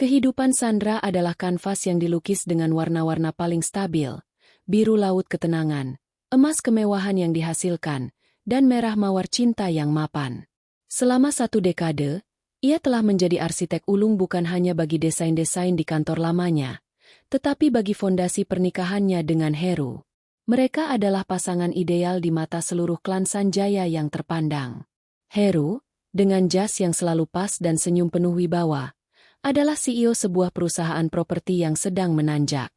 Kehidupan Sandra adalah kanvas yang dilukis dengan warna-warna paling stabil, biru laut ketenangan, emas kemewahan yang dihasilkan, dan merah mawar cinta yang mapan. Selama 1 dekade, ia telah menjadi arsitek ulung bukan hanya bagi desain-desain di kantor lamanya, tetapi bagi fondasi pernikahannya dengan Heru. Mereka adalah pasangan ideal di mata seluruh klan Sanjaya yang terpandang. Heru, dengan jas yang selalu pas dan senyum penuh wibawa, adalah CEO sebuah perusahaan properti yang sedang menanjak.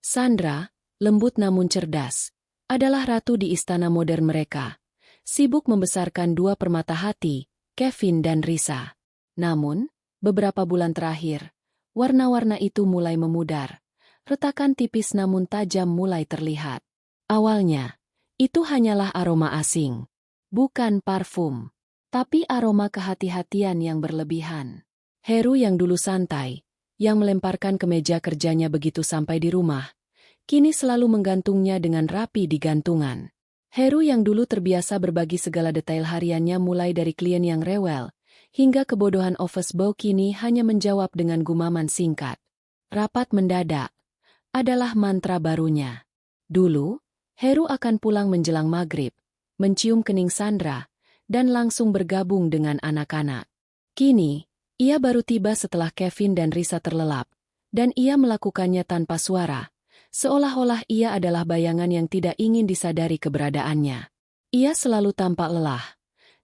Sandra, lembut namun cerdas, adalah ratu di istana modern mereka, sibuk membesarkan 2 permata hati, Kevin dan Risa. Namun, beberapa bulan terakhir, warna-warna itu mulai memudar. Retakan tipis namun tajam mulai terlihat. Awalnya, itu hanyalah aroma asing. Bukan parfum, tapi aroma kehati-hatian yang berlebihan. Heru yang dulu santai, yang melemparkan kemeja kerjanya begitu sampai di rumah, kini selalu menggantungnya dengan rapi di gantungan. Heru yang dulu terbiasa berbagi segala detail hariannya mulai dari klien yang rewel, hingga kebodohan office boy kini hanya menjawab dengan gumaman singkat. Rapat mendadak adalah mantra barunya. Dulu, Heru akan pulang menjelang maghrib, mencium kening Sandra, dan langsung bergabung dengan anak-anak. Kini, ia baru tiba setelah Kevin dan Risa terlelap, dan ia melakukannya tanpa suara, seolah-olah ia adalah bayangan yang tidak ingin disadari keberadaannya. Ia selalu tampak lelah,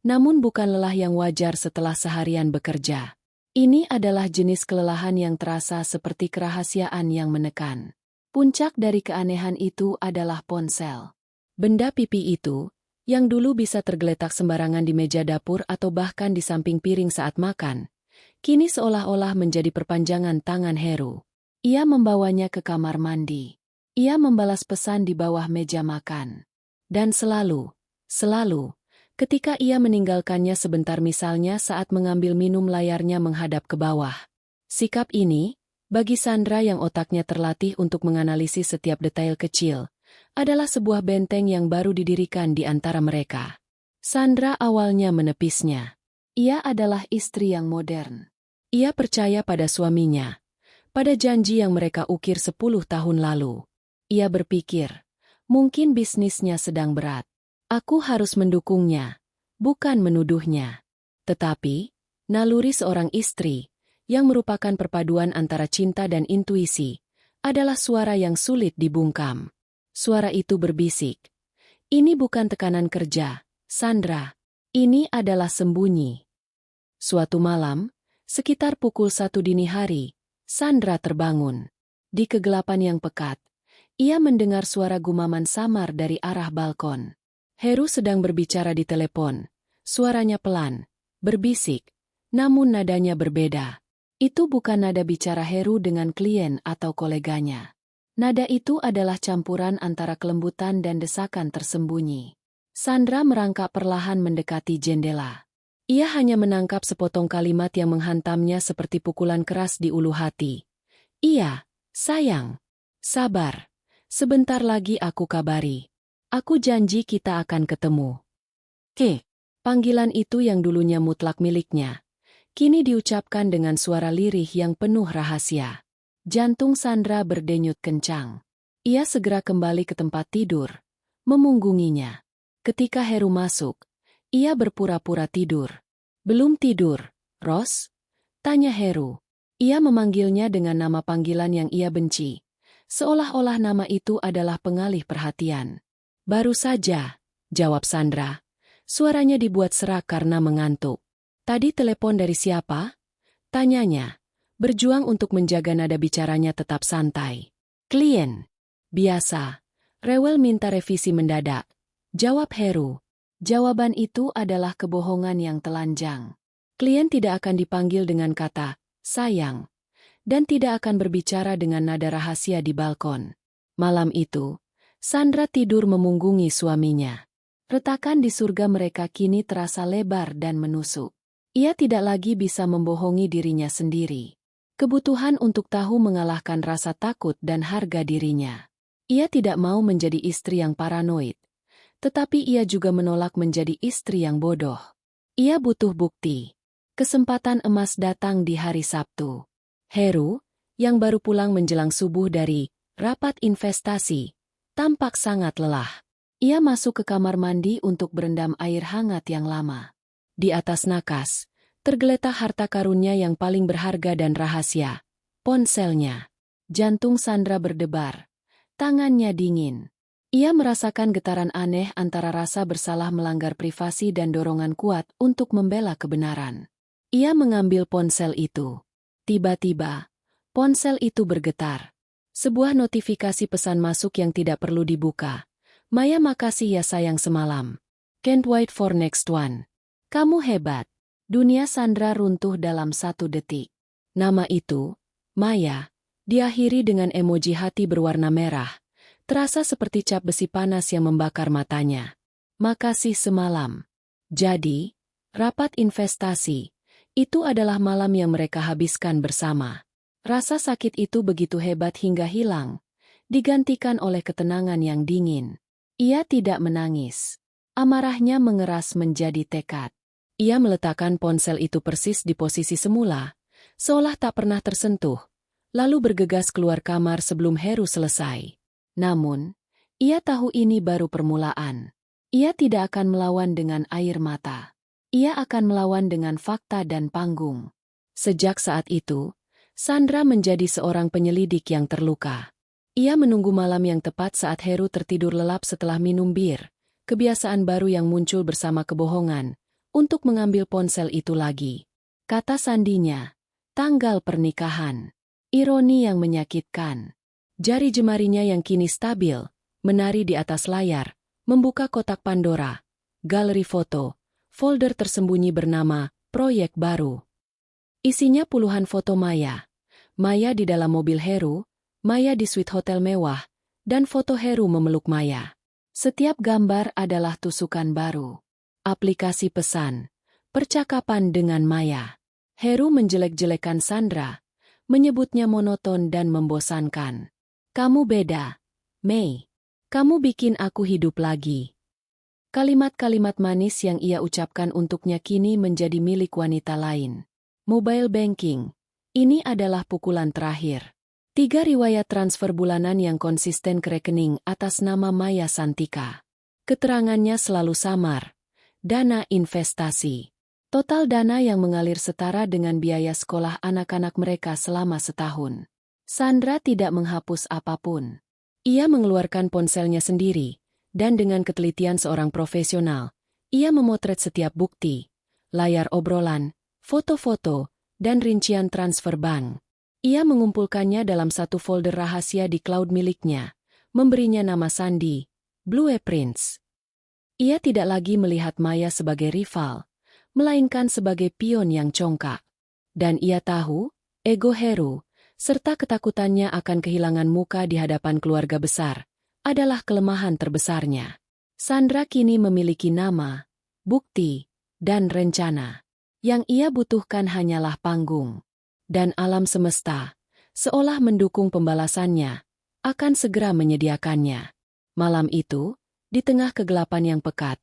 namun bukan lelah yang wajar setelah seharian bekerja. Ini adalah jenis kelelahan yang terasa seperti kerahasiaan yang menekan. Puncak dari keanehan itu adalah ponsel. Benda pipi itu, yang dulu bisa tergeletak sembarangan di meja dapur atau bahkan di samping piring saat makan, kini seolah-olah menjadi perpanjangan tangan Heru. Ia membawanya ke kamar mandi. Ia membalas pesan di bawah meja makan. Dan selalu, ketika ia meninggalkannya sebentar misalnya saat mengambil minum layarnya menghadap ke bawah. Sikap ini, bagi Sandra yang otaknya terlatih untuk menganalisis setiap detail kecil, adalah sebuah benteng yang baru didirikan di antara mereka. Sandra awalnya menepisnya. Ia adalah istri yang modern. Ia percaya pada suaminya, pada janji yang mereka ukir 10 tahun lalu. Ia berpikir, mungkin bisnisnya sedang berat. Aku harus mendukungnya, bukan menuduhnya. Tetapi, naluri seorang istri, yang merupakan perpaduan antara cinta dan intuisi, adalah suara yang sulit dibungkam. Suara itu berbisik. Ini bukan tekanan kerja, Sandra. Ini adalah sembunyi. Suatu malam, sekitar pukul 1 dini hari, Sandra terbangun. Di kegelapan yang pekat, ia mendengar suara gumaman samar dari arah balkon. Heru sedang berbicara di telepon. Suaranya pelan, berbisik, namun nadanya berbeda. Itu bukan nada bicara Heru dengan klien atau koleganya. Nada itu adalah campuran antara kelembutan dan desakan tersembunyi. Sandra merangkak perlahan mendekati jendela. Ia hanya menangkap sepotong kalimat yang menghantamnya seperti pukulan keras di ulu hati. Iya, sayang. Sabar. Sebentar lagi aku kabari. Aku janji kita akan ketemu. Panggilan itu yang dulunya mutlak miliknya, kini diucapkan dengan suara lirih yang penuh rahasia. Jantung Sandra berdenyut kencang. Ia segera kembali ke tempat tidur, memunggunginya. Ketika Heru masuk, ia berpura-pura tidur. Belum tidur, Ros? Tanya Heru. Ia memanggilnya dengan nama panggilan yang ia benci, seolah-olah nama itu adalah pengalih perhatian. Baru saja, jawab Sandra. Suaranya dibuat serak karena mengantuk. Tadi telepon dari siapa? Tanyanya, berjuang untuk menjaga nada bicaranya tetap santai. Klien. Biasa. Rewel minta revisi mendadak. Jawab Heru. Jawaban itu adalah kebohongan yang telanjang. Klien tidak akan dipanggil dengan kata, sayang. Dan tidak akan berbicara dengan nada rahasia di balkon. Malam itu, Sandra tidur memunggungi suaminya. Retakan di surga mereka kini terasa lebar dan menusuk. Ia tidak lagi bisa membohongi dirinya sendiri. Kebutuhan untuk tahu mengalahkan rasa takut dan harga dirinya. Ia tidak mau menjadi istri yang paranoid. Tetapi ia juga menolak menjadi istri yang bodoh. Ia butuh bukti. Kesempatan emas datang di hari Sabtu. Heru, yang baru pulang menjelang subuh dari rapat investasi, tampak sangat lelah. Ia masuk ke kamar mandi untuk berendam air hangat yang lama. Di atas nakas, tergeletak harta karunnya yang paling berharga dan rahasia, ponselnya. Jantung Sandra berdebar. Tangannya dingin. Ia merasakan getaran aneh antara rasa bersalah melanggar privasi dan dorongan kuat untuk membela kebenaran. Ia mengambil ponsel itu. Tiba-tiba, ponsel itu bergetar. Sebuah notifikasi pesan masuk yang tidak perlu dibuka. Maya, makasih ya sayang semalam. Can't wait for next one. Kamu hebat. Dunia Sandra runtuh dalam 1 detik. Nama itu, Maya, diakhiri dengan emoji hati berwarna merah. Terasa seperti cap besi panas yang membakar matanya. Makasih semalam. Jadi, rapat investasi. Itu adalah malam yang mereka habiskan bersama. Rasa sakit itu begitu hebat hingga hilang. Digantikan oleh ketenangan yang dingin. Ia tidak menangis. Amarahnya mengeras menjadi tekad. Ia meletakkan ponsel itu persis di posisi semula, seolah tak pernah tersentuh. Lalu bergegas keluar kamar sebelum Heru selesai. Namun, ia tahu ini baru permulaan. Ia tidak akan melawan dengan air mata. Ia akan melawan dengan fakta dan panggung. Sejak saat itu, Sandra menjadi seorang penyelidik yang terluka. Ia menunggu malam yang tepat saat Heru tertidur lelap setelah minum bir, kebiasaan baru yang muncul bersama kebohongan, untuk mengambil ponsel itu lagi. Kata sandinya, tanggal pernikahan. Ironi yang menyakitkan. Jari jemarinya yang kini stabil, menari di atas layar, membuka kotak Pandora, galeri foto, folder tersembunyi bernama Proyek Baru. Isinya puluhan foto Maya. Maya di dalam mobil Heru, Maya di suite hotel mewah, dan foto Heru memeluk Maya. Setiap gambar adalah tusukan baru. Aplikasi pesan, percakapan dengan Maya. Heru menjelek-jelekan Sandra, menyebutnya monoton dan membosankan. Kamu beda, Mei. Kamu bikin aku hidup lagi. Kalimat-kalimat manis yang ia ucapkan untuknya kini menjadi milik wanita lain. Mobile banking. Ini adalah pukulan terakhir. 3 riwayat transfer bulanan yang konsisten ke rekening atas nama Maya Santika. Keterangannya selalu samar. Dana investasi. Total dana yang mengalir setara dengan biaya sekolah anak-anak mereka selama setahun. Sandra tidak menghapus apapun. Ia mengeluarkan ponselnya sendiri, dan dengan ketelitian seorang profesional, ia memotret setiap bukti, layar obrolan, foto-foto, dan rincian transfer bank. Ia mengumpulkannya dalam satu folder rahasia di cloud miliknya, memberinya nama sandi, Blue Prince. Ia tidak lagi melihat Maya sebagai rival, melainkan sebagai pion yang congkak. Dan ia tahu, ego Heru, serta ketakutannya akan kehilangan muka di hadapan keluarga besar, adalah kelemahan terbesarnya. Sandra kini memiliki nama, bukti, dan rencana. Yang ia butuhkan hanyalah panggung. Dan alam semesta, seolah mendukung pembalasannya, akan segera menyediakannya. Malam itu, di tengah kegelapan yang pekat,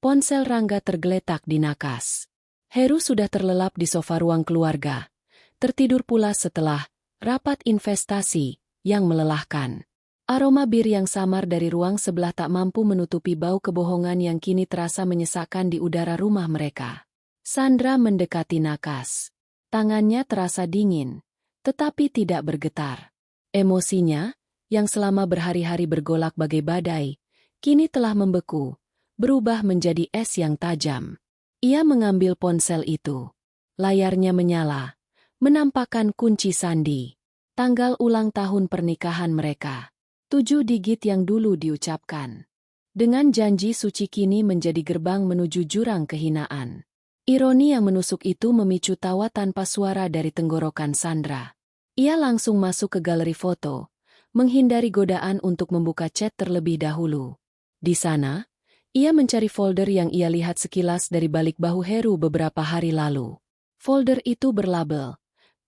ponsel Rangga tergeletak di nakas. Heru sudah terlelap di sofa ruang keluarga. Tertidur pula setelah rapat investasi yang melelahkan. Aroma bir yang samar dari ruang sebelah tak mampu menutupi bau kebohongan yang kini terasa menyesakkan di udara rumah mereka. Sandra mendekati nakas. Tangannya terasa dingin, tetapi tidak bergetar. Emosinya, yang selama berhari-hari bergolak bagai badai, kini telah membeku, berubah menjadi es yang tajam. Ia mengambil ponsel itu. Layarnya menyala, menampakkan kunci sandi. Tanggal ulang tahun pernikahan mereka. 7 digit yang dulu diucapkan. Dengan janji suci kini menjadi gerbang menuju jurang kehinaan. Ironi yang menusuk itu memicu tawa tanpa suara dari tenggorokan Sandra. Ia langsung masuk ke galeri foto, menghindari godaan untuk membuka chat terlebih dahulu. Di sana, ia mencari folder yang ia lihat sekilas dari balik bahu Heru beberapa hari lalu. Folder itu berlabel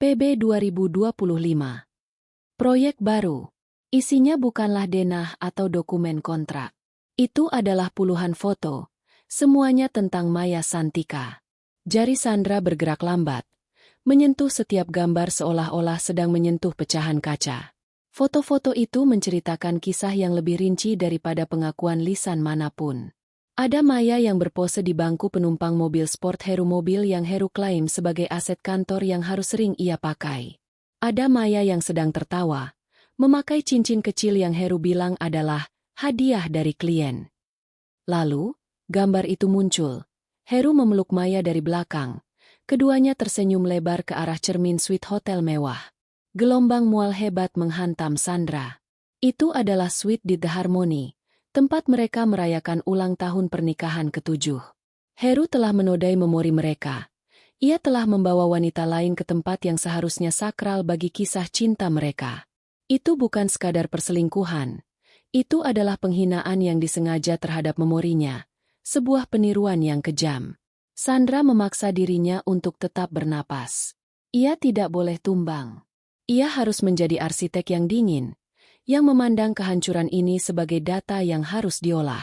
PB 2025. Proyek baru. Isinya bukanlah denah atau dokumen kontrak. Itu adalah puluhan foto, semuanya tentang Maya Santika. Jari Sandra bergerak lambat, menyentuh setiap gambar seolah-olah sedang menyentuh pecahan kaca. Foto-foto itu menceritakan kisah yang lebih rinci daripada pengakuan lisan manapun. Ada Maya yang berpose di bangku penumpang mobil sport Heru, mobil yang Heru klaim sebagai aset kantor yang harus sering ia pakai. Ada Maya yang sedang tertawa, memakai cincin kecil yang Heru bilang adalah hadiah dari klien. Lalu, gambar itu muncul. Heru memeluk Maya dari belakang. Keduanya tersenyum lebar ke arah cermin suite hotel mewah. Gelombang mual hebat menghantam Sandra. Itu adalah suite di The Harmony, tempat mereka merayakan ulang tahun pernikahan ke-7. Heru telah menodai memori mereka. Ia telah membawa wanita lain ke tempat yang seharusnya sakral bagi kisah cinta mereka. Itu bukan sekadar perselingkuhan. Itu adalah penghinaan yang disengaja terhadap memorinya. Sebuah peniruan yang kejam. Sandra memaksa dirinya untuk tetap bernapas. Ia tidak boleh tumbang. Ia harus menjadi arsitek yang dingin, yang memandang kehancuran ini sebagai data yang harus diolah.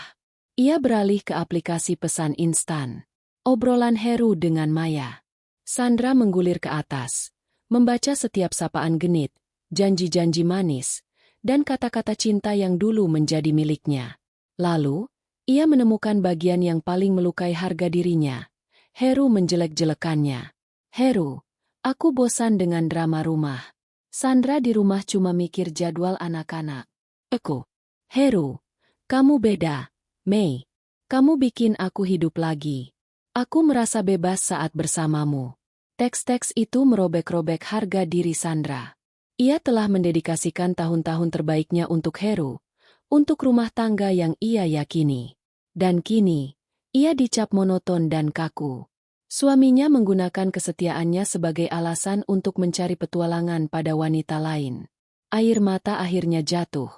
Ia beralih ke aplikasi pesan instan. Obrolan Heru dengan Maya. Sandra menggulir ke atas, membaca setiap sapaan genit, janji-janji manis, dan kata-kata cinta yang dulu menjadi miliknya. Lalu, ia menemukan bagian yang paling melukai harga dirinya. Heru menjelek-jelekannya. Heru, aku bosan dengan drama rumah. Sandra di rumah cuma mikir jadwal anak-anak. Heru, kamu beda, Mei. Kamu bikin aku hidup lagi. Aku merasa bebas saat bersamamu. Teks-teks itu merobek-robek harga diri Sandra. Ia telah mendedikasikan tahun-tahun terbaiknya untuk Heru, untuk rumah tangga yang ia yakini. Dan kini, ia dicap monoton dan kaku. Suaminya menggunakan kesetiaannya sebagai alasan untuk mencari petualangan pada wanita lain. Air mata akhirnya jatuh.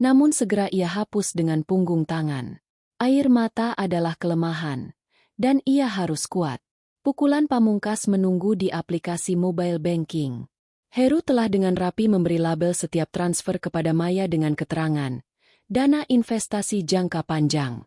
Namun segera ia hapus dengan punggung tangan. Air mata adalah kelemahan. Dan ia harus kuat. Pukulan pamungkas menunggu di aplikasi mobile banking. Heru telah dengan rapi memberi label setiap transfer kepada Maya dengan keterangan, dana investasi jangka panjang.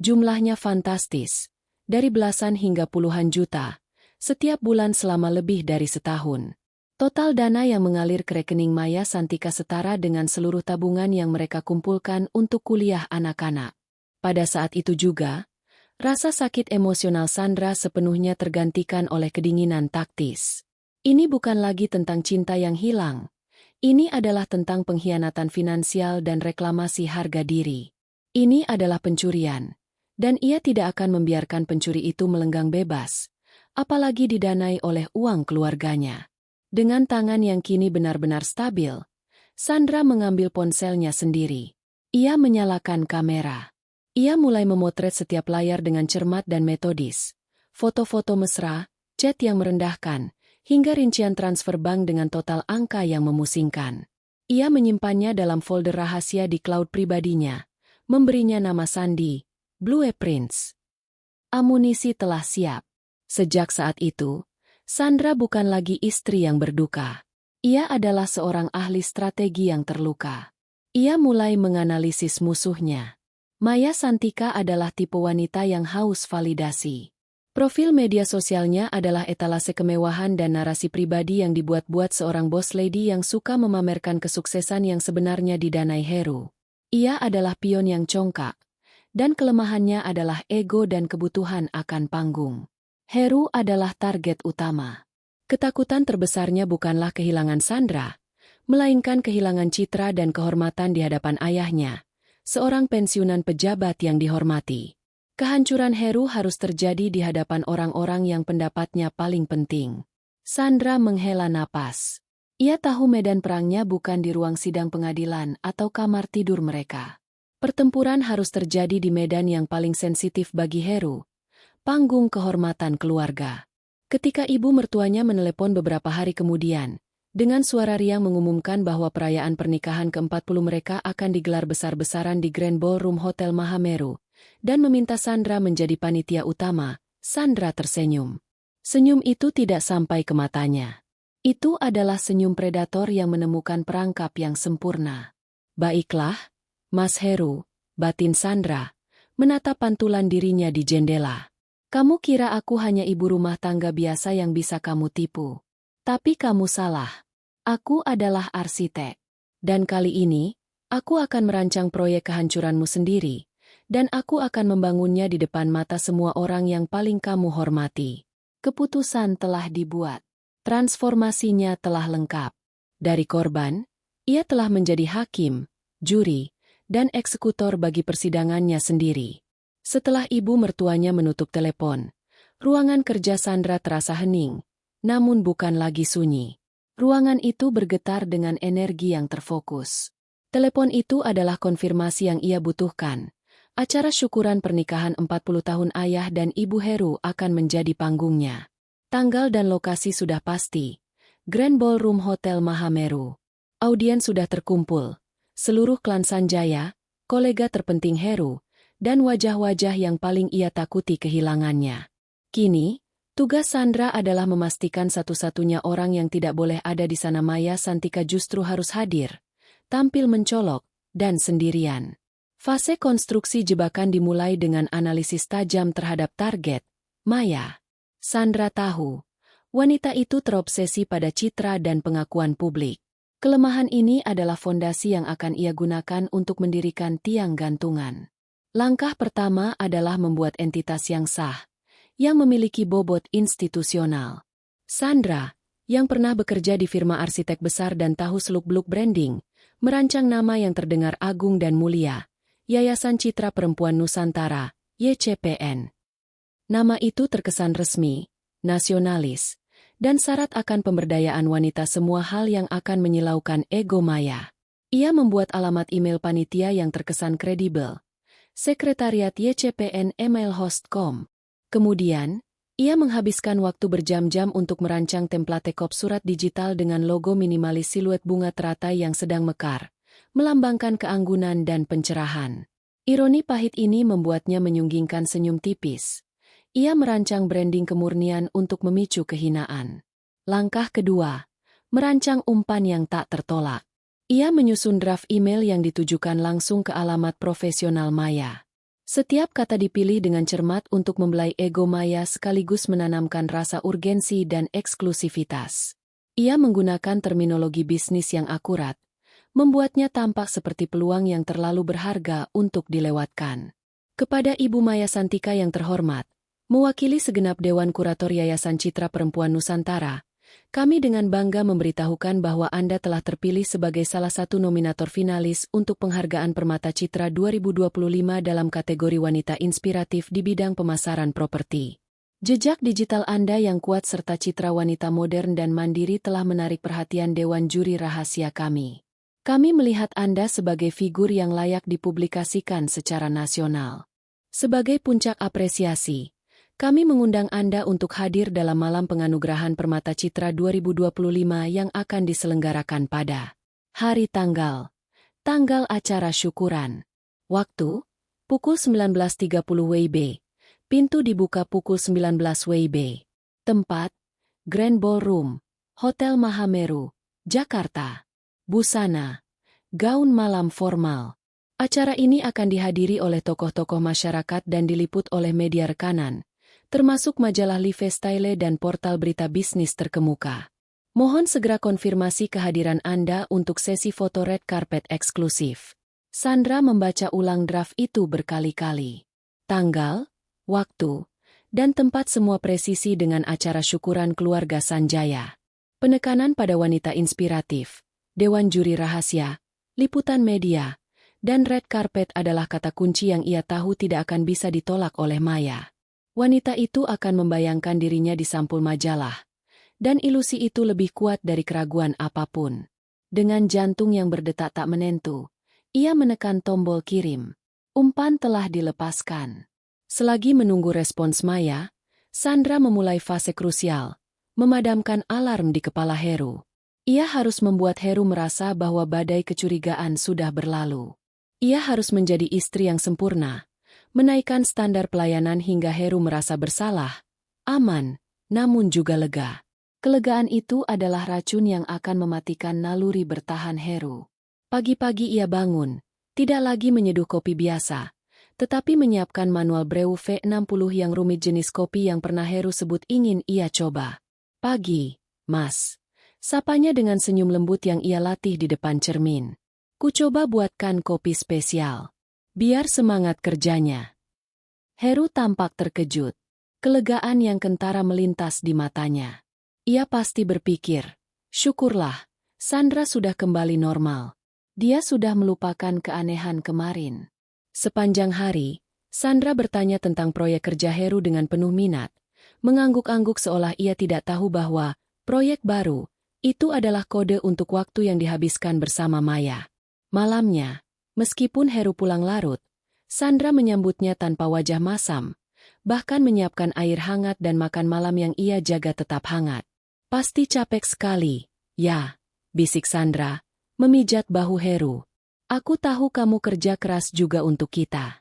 Jumlahnya fantastis, dari belasan hingga puluhan juta, setiap bulan selama lebih dari setahun. Total dana yang mengalir ke rekening Maya Santika setara dengan seluruh tabungan yang mereka kumpulkan untuk kuliah anak-anak. Pada saat itu juga, rasa sakit emosional Sandra sepenuhnya tergantikan oleh kedinginan taktis. Ini bukan lagi tentang cinta yang hilang. Ini adalah tentang pengkhianatan finansial dan reklamasi harga diri. Ini adalah pencurian. Dan ia tidak akan membiarkan pencuri itu melenggang bebas, apalagi didanai oleh uang keluarganya. Dengan tangan yang kini benar-benar stabil, Sandra mengambil ponselnya sendiri. Ia menyalakan kamera. Ia mulai memotret setiap layar dengan cermat dan metodis. Foto-foto mesra, chat yang merendahkan, hingga rincian transfer bank dengan total angka yang memusingkan. Ia menyimpannya dalam folder rahasia di cloud pribadinya, memberinya nama sandi, Blue Prince. Amunisi telah siap. Sejak saat itu, Sandra bukan lagi istri yang berduka. Ia adalah seorang ahli strategi yang terluka. Ia mulai menganalisis musuhnya. Maya Santika adalah tipe wanita yang haus validasi. Profil media sosialnya adalah etalase kemewahan dan narasi pribadi yang dibuat-buat seorang boss lady yang suka memamerkan kesuksesan yang sebenarnya didanai Heru. Ia adalah pion yang congkak, dan kelemahannya adalah ego dan kebutuhan akan panggung. Heru adalah target utama. Ketakutan terbesarnya bukanlah kehilangan Sandra, melainkan kehilangan citra dan kehormatan di hadapan ayahnya, seorang pensiunan pejabat yang dihormati. Kehancuran Heru harus terjadi di hadapan orang-orang yang pendapatnya paling penting. Sandra menghela napas. Ia tahu medan perangnya bukan di ruang sidang pengadilan atau kamar tidur mereka. Pertempuran harus terjadi di medan yang paling sensitif bagi Heru, panggung kehormatan keluarga. Ketika ibu mertuanya menelepon beberapa hari kemudian, dengan suara riang mengumumkan bahwa perayaan pernikahan ke-40 mereka akan digelar besar-besaran di Grand Ballroom Hotel Mahameru, dan meminta Sandra menjadi panitia utama, Sandra tersenyum. Senyum itu tidak sampai ke matanya. Itu adalah senyum predator yang menemukan perangkap yang sempurna. Baiklah, Mas Heru, batin Sandra, menatap pantulan dirinya di jendela. Kamu kira aku hanya ibu rumah tangga biasa yang bisa kamu tipu. Tapi kamu salah. Aku adalah arsitek. Dan kali ini, aku akan merancang proyek kehancuranmu sendiri, dan aku akan membangunnya di depan mata semua orang yang paling kamu hormati. Keputusan telah dibuat. Transformasinya telah lengkap. Dari korban, ia telah menjadi hakim, juri, dan eksekutor bagi persidangannya sendiri. Setelah ibu mertuanya menutup telepon, ruangan kerja Sandra terasa hening, namun bukan lagi sunyi. Ruangan itu bergetar dengan energi yang terfokus. Telepon itu adalah konfirmasi yang ia butuhkan. Acara syukuran pernikahan 40 tahun ayah dan ibu Heru akan menjadi panggungnya. Tanggal dan lokasi sudah pasti. Grand Ballroom Hotel Mahameru. Audiens sudah terkumpul. Seluruh klan Sanjaya, kolega terpenting Heru, dan wajah-wajah yang paling ia takuti kehilangannya. Kini, tugas Sandra adalah memastikan satu-satunya orang yang tidak boleh ada di sana Maya Santika justru harus hadir, tampil mencolok, dan sendirian. Fase konstruksi jebakan dimulai dengan analisis tajam terhadap target, Maya. Sandra tahu, wanita itu terobsesi pada citra dan pengakuan publik. Kelemahan ini adalah fondasi yang akan ia gunakan untuk mendirikan tiang gantungan. Langkah pertama adalah membuat entitas yang sah, yang memiliki bobot institusional. Sandra, yang pernah bekerja di firma arsitek besar dan tahu seluk-beluk branding, merancang nama yang terdengar agung dan mulia, Yayasan Citra Perempuan Nusantara, YCPN. Nama itu terkesan resmi, nasionalis, dan syarat akan pemberdayaan wanita, semua hal yang akan menyilaukan ego Maya. Ia membuat alamat email panitia yang terkesan kredibel. Sekretariat YCPN emailhost.com. Kemudian, ia menghabiskan waktu berjam-jam untuk merancang template kop surat digital dengan logo minimalis siluet bunga teratai yang sedang mekar, melambangkan keanggunan dan pencerahan. Ironi pahit ini membuatnya menyunggingkan senyum tipis. Ia merancang branding kemurnian untuk memicu kehinaan. Langkah kedua, merancang umpan yang tak tertolak. Ia menyusun draft email yang ditujukan langsung ke alamat profesional Maya. Setiap kata dipilih dengan cermat untuk membelai ego Maya sekaligus menanamkan rasa urgensi dan eksklusivitas. Ia menggunakan terminologi bisnis yang akurat, membuatnya tampak seperti peluang yang terlalu berharga untuk dilewatkan. Kepada Ibu Maya Santika yang terhormat, mewakili segenap Dewan Kurator Yayasan Citra Perempuan Nusantara, kami dengan bangga memberitahukan bahwa Anda telah terpilih sebagai salah satu nominator finalis untuk Penghargaan Permata Citra 2025 dalam kategori Wanita Inspiratif di bidang pemasaran properti. Jejak digital Anda yang kuat serta citra wanita modern dan mandiri telah menarik perhatian Dewan Juri Rahasia kami. Kami melihat Anda sebagai figur yang layak dipublikasikan secara nasional. Sebagai puncak apresiasi, kami mengundang Anda untuk hadir dalam malam penganugerahan Permata Citra 2025 yang akan diselenggarakan pada hari tanggal acara syukuran. Waktu, pukul 19.30 WIB. Pintu dibuka pukul 19 WIB. Tempat, Grand Ballroom, Hotel Mahameru, Jakarta. Busana, gaun malam formal. Acara ini akan dihadiri oleh tokoh-tokoh masyarakat dan diliput oleh media rekanan, termasuk majalah Lifestyle dan portal berita bisnis terkemuka. Mohon segera konfirmasi kehadiran Anda untuk sesi foto red carpet eksklusif. Sandra membaca ulang draft itu berkali-kali. Tanggal, waktu, dan tempat semua presisi dengan acara syukuran keluarga Sanjaya. Penekanan pada wanita inspiratif, Dewan Juri Rahasia, liputan media, dan red carpet adalah kata kunci yang ia tahu tidak akan bisa ditolak oleh Maya. Wanita itu akan membayangkan dirinya di sampul majalah, dan ilusi itu lebih kuat dari keraguan apapun. Dengan jantung yang berdetak tak menentu, ia menekan tombol kirim. Umpan telah dilepaskan. Selagi menunggu respons Maya, Sandra memulai fase krusial, memadamkan alarm di kepala Heru. Ia harus membuat Heru merasa bahwa badai kecurigaan sudah berlalu. Ia harus menjadi istri yang sempurna, menaikkan standar pelayanan hingga Heru merasa bersalah, aman, namun juga lega. Kelegaan itu adalah racun yang akan mematikan naluri bertahan Heru. Pagi-pagi ia bangun, tidak lagi menyeduh kopi biasa, tetapi menyiapkan manual brew V60 yang rumit jenis kopi yang pernah Heru sebut ingin ia coba. "Pagi, Mas." Sapanya dengan senyum lembut yang ia latih di depan cermin. "Ku coba buatkan kopi spesial. Biar semangat kerjanya." Heru tampak terkejut. Kelegaan yang kentara melintas di matanya. Ia pasti berpikir, syukurlah, Sandra sudah kembali normal. Dia sudah melupakan keanehan kemarin. Sepanjang hari, Sandra bertanya tentang proyek kerja Heru dengan penuh minat, mengangguk-angguk seolah ia tidak tahu bahwa proyek baru itu adalah kode untuk waktu yang dihabiskan bersama Maya. Malamnya, meskipun Heru pulang larut, Sandra menyambutnya tanpa wajah masam, bahkan menyiapkan air hangat dan makan malam yang ia jaga tetap hangat. "Pasti capek sekali, ya," bisik Sandra, memijat bahu Heru. "Aku tahu kamu kerja keras juga untuk kita."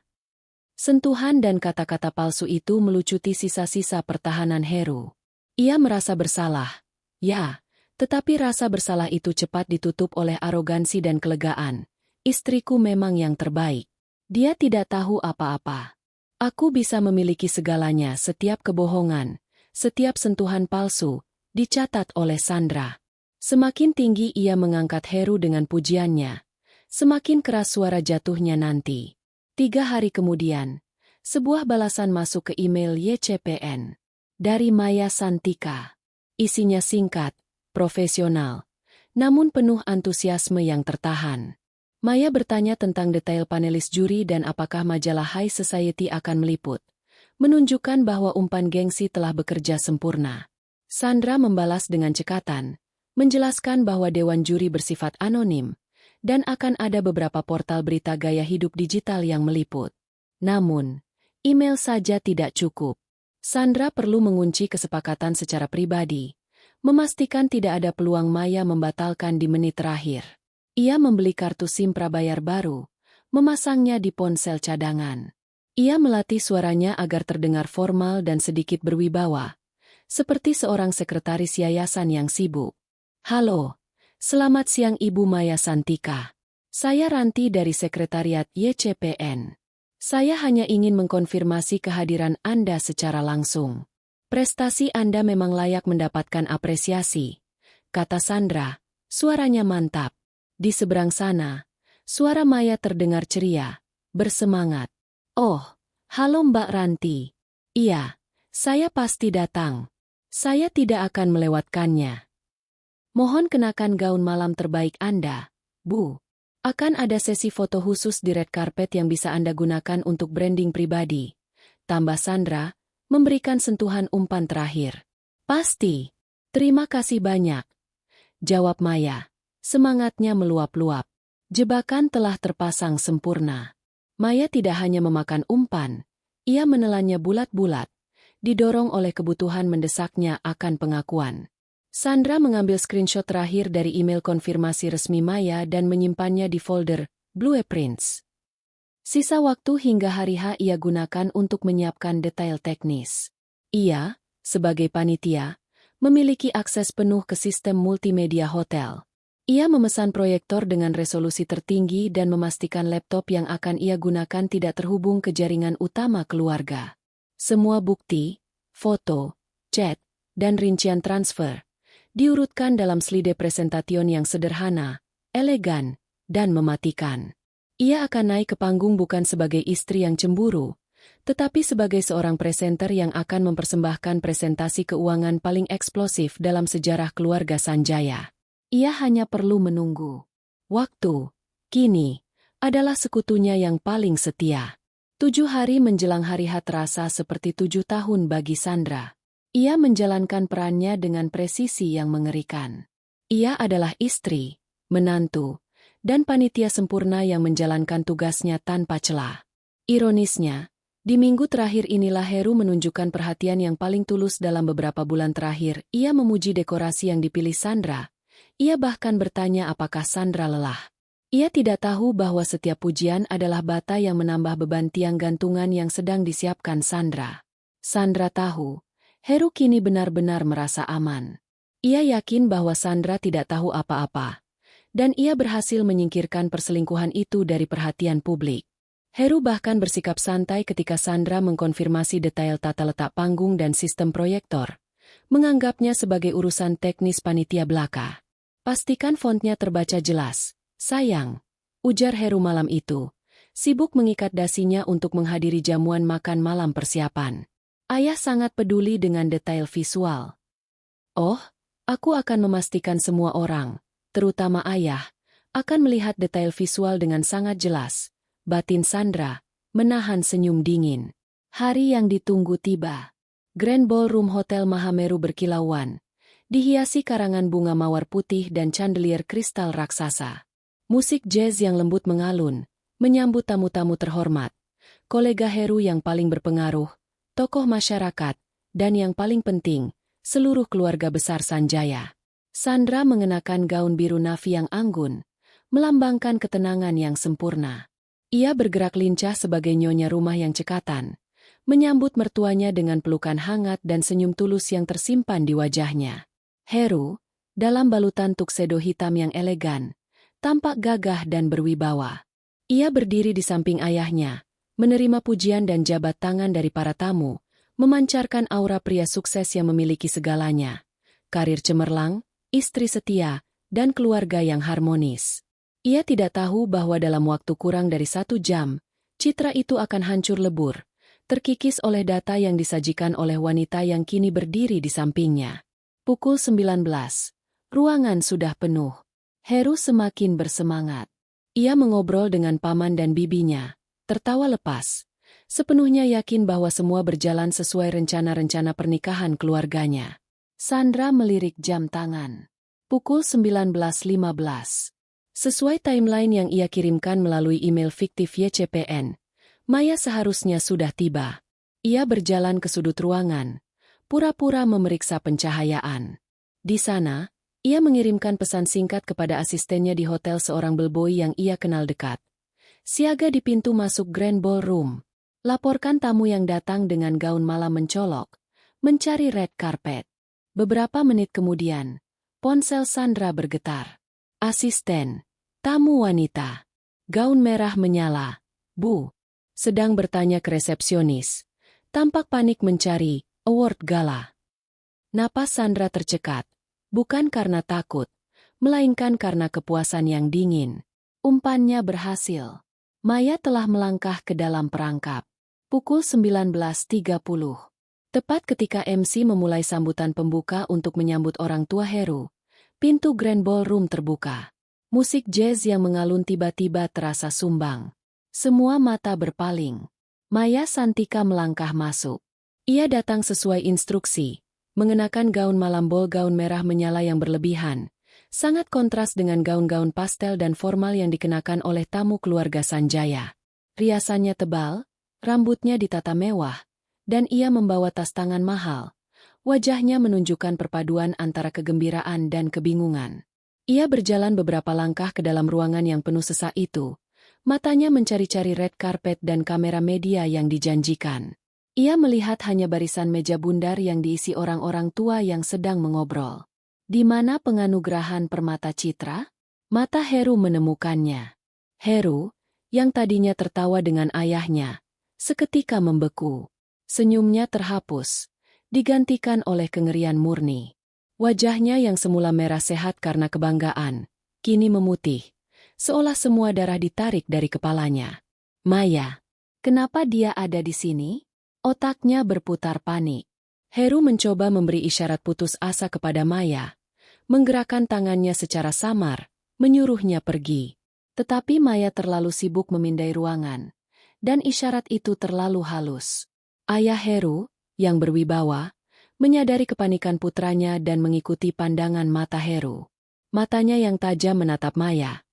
Sentuhan dan kata-kata palsu itu melucuti sisa-sisa pertahanan Heru. Ia merasa bersalah, ya, tetapi rasa bersalah itu cepat ditutup oleh arogansi dan kelegaan. "Istriku memang yang terbaik. Dia tidak tahu apa-apa. Aku bisa memiliki segalanya." Setiap kebohongan, setiap sentuhan palsu, dicatat oleh Sandra. Semakin tinggi ia mengangkat Heru dengan pujiannya, semakin keras suara jatuhnya nanti. 3 hari kemudian, sebuah balasan masuk ke email YCPN. Dari Maya Santika. Isinya singkat, profesional, namun penuh antusiasme yang tertahan. Maya bertanya tentang detail panelis juri dan apakah majalah High Society akan meliput, menunjukkan bahwa umpan gengsi telah bekerja sempurna. Sandra membalas dengan cekatan, menjelaskan bahwa dewan juri bersifat anonim, dan akan ada beberapa portal berita gaya hidup digital yang meliput. Namun, email saja tidak cukup. Sandra perlu mengunci kesepakatan secara pribadi, memastikan tidak ada peluang Maya membatalkan di menit terakhir. Ia membeli kartu SIM prabayar baru, memasangnya di ponsel cadangan. Ia melatih suaranya agar terdengar formal dan sedikit berwibawa, seperti seorang sekretaris yayasan yang sibuk. "Halo, selamat siang Ibu Maya Santika. Saya Ranti dari Sekretariat YCPN. Saya hanya ingin mengkonfirmasi kehadiran Anda secara langsung. Prestasi Anda memang layak mendapatkan apresiasi," kata Sandra, suaranya mantap. Di seberang sana, suara Maya terdengar ceria, bersemangat. "Oh, halo Mbak Ranti. Iya, saya pasti datang. Saya tidak akan melewatkannya. Mohon kenakan gaun malam terbaik Anda, Bu. Akan ada sesi foto khusus di red carpet yang bisa Anda gunakan untuk branding pribadi," tambah Sandra, memberikan sentuhan umpan terakhir. "Pasti. Terima kasih banyak," jawab Maya. Semangatnya meluap-luap. Jebakan telah terpasang sempurna. Maya tidak hanya memakan umpan, ia menelannya bulat-bulat, didorong oleh kebutuhan mendesaknya akan pengakuan. Sandra mengambil screenshot terakhir dari email konfirmasi resmi Maya dan menyimpannya di folder Blueprints. Sisa waktu hingga hari H ia gunakan untuk menyiapkan detail teknis. Ia, sebagai panitia, memiliki akses penuh ke sistem multimedia hotel. Ia memesan proyektor dengan resolusi tertinggi dan memastikan laptop yang akan ia gunakan tidak terhubung ke jaringan utama keluarga. Semua bukti, foto, chat, dan rincian transfer diurutkan dalam slide presentation yang sederhana, elegan, dan mematikan. Ia akan naik ke panggung bukan sebagai istri yang cemburu, tetapi sebagai seorang presenter yang akan mempersembahkan presentasi keuangan paling eksplosif dalam sejarah keluarga Sanjaya. Ia hanya perlu menunggu. Waktu, kini, adalah sekutunya yang paling setia. 7 hari menjelang hari H terasa seperti 7 tahun bagi Sandra. Ia menjalankan perannya dengan presisi yang mengerikan. Ia adalah istri, menantu, dan panitia sempurna yang menjalankan tugasnya tanpa celah. Ironisnya, di minggu terakhir inilah Heru menunjukkan perhatian yang paling tulus dalam beberapa bulan terakhir. Ia memuji dekorasi yang dipilih Sandra. Ia bahkan bertanya apakah Sandra lelah. Ia tidak tahu bahwa setiap pujian adalah bata yang menambah beban tiang gantungan yang sedang disiapkan Sandra. Sandra tahu, Heru kini benar-benar merasa aman. Ia yakin bahwa Sandra tidak tahu apa-apa. Dan ia berhasil menyingkirkan perselingkuhan itu dari perhatian publik. Heru bahkan bersikap santai ketika Sandra mengkonfirmasi detail tata letak panggung dan sistem proyektor, menganggapnya sebagai urusan teknis panitia belaka. Pastikan fontnya terbaca jelas, sayang, ujar Heru malam itu, sibuk mengikat dasinya untuk menghadiri jamuan makan malam persiapan. Ayah sangat peduli dengan detail visual. Oh, aku akan memastikan semua orang, terutama ayah, akan melihat detail visual dengan sangat jelas. Batin Sandra menahan senyum dingin. Hari yang ditunggu tiba. Grand Ballroom Hotel Mahameru berkilauan, dihiasi karangan bunga mawar putih dan chandelier kristal raksasa. Musik jazz yang lembut mengalun, menyambut tamu-tamu terhormat, kolega Heru yang paling berpengaruh, tokoh masyarakat, dan yang paling penting, seluruh keluarga besar Sanjaya. Sandra mengenakan gaun biru navi yang anggun, melambangkan ketenangan yang sempurna. Ia bergerak lincah sebagai nyonya rumah yang cekatan, menyambut mertuanya dengan pelukan hangat dan senyum tulus yang tersimpan di wajahnya. Heru, dalam balutan tuxedo hitam yang elegan, tampak gagah dan berwibawa. Ia berdiri di samping ayahnya, menerima pujian dan jabat tangan dari para tamu, memancarkan aura pria sukses yang memiliki segalanya, karir cemerlang, istri setia, dan keluarga yang harmonis. Ia tidak tahu bahwa dalam waktu kurang dari 1 jam, citra itu akan hancur lebur, terkikis oleh data yang disajikan oleh wanita yang kini berdiri di sampingnya. Pukul 19, ruangan sudah penuh. Heru semakin bersemangat. Ia mengobrol dengan paman dan bibinya, tertawa lepas, sepenuhnya yakin bahwa semua berjalan sesuai rencana-rencana pernikahan keluarganya. Sandra melirik jam tangan. Pukul 19.15. Sesuai timeline yang ia kirimkan melalui email fiktif YCPN, Maya seharusnya sudah tiba. Ia berjalan ke sudut ruangan, pura-pura memeriksa pencahayaan. Di sana, ia mengirimkan pesan singkat kepada asistennya di hotel, seorang bellboy yang ia kenal dekat. Siaga di pintu masuk Grand Ballroom. Laporkan tamu yang datang dengan gaun malam mencolok, mencari red carpet. Beberapa menit kemudian, ponsel Sandra bergetar. Asisten, tamu wanita. Gaun merah menyala. Bu. Sedang bertanya ke resepsionis. Tampak panik mencari award gala. Napas Sandra tercekat. Bukan karena takut, melainkan karena kepuasan yang dingin. Umpannya berhasil. Maya telah melangkah ke dalam perangkap. Pukul 19.30. Tepat ketika MC memulai sambutan pembuka untuk menyambut orang tua Heru, pintu Grand Ballroom terbuka. Musik jazz yang mengalun tiba-tiba terasa sumbang. Semua mata berpaling. Maya Santika melangkah masuk. Ia datang sesuai instruksi, mengenakan gaun malam ball gaun merah menyala yang berlebihan, sangat kontras dengan gaun-gaun pastel dan formal yang dikenakan oleh tamu keluarga Sanjaya. Riasannya tebal, rambutnya ditata mewah, dan ia membawa tas tangan mahal. Wajahnya menunjukkan perpaduan antara kegembiraan dan kebingungan. Ia berjalan beberapa langkah ke dalam ruangan yang penuh sesak itu, matanya mencari-cari red carpet dan kamera media yang dijanjikan. Ia melihat hanya barisan meja bundar yang diisi orang-orang tua yang sedang mengobrol. Di mana penganugerahan permata citra? Mata Heru menemukannya. Heru, yang tadinya tertawa dengan ayahnya, seketika membeku. Senyumnya terhapus, digantikan oleh kengerian murni. Wajahnya yang semula merah sehat karena kebanggaan, kini memutih, seolah semua darah ditarik dari kepalanya. Maya, kenapa dia ada di sini? Otaknya berputar panik. Heru mencoba memberi isyarat putus asa kepada Maya, menggerakkan tangannya secara samar, menyuruhnya pergi. Tetapi Maya terlalu sibuk memindai ruangan, dan isyarat itu terlalu halus. Ayah Heru, yang berwibawa, menyadari kepanikan putranya dan mengikuti pandangan mata Heru. Matanya yang tajam menatap Maya,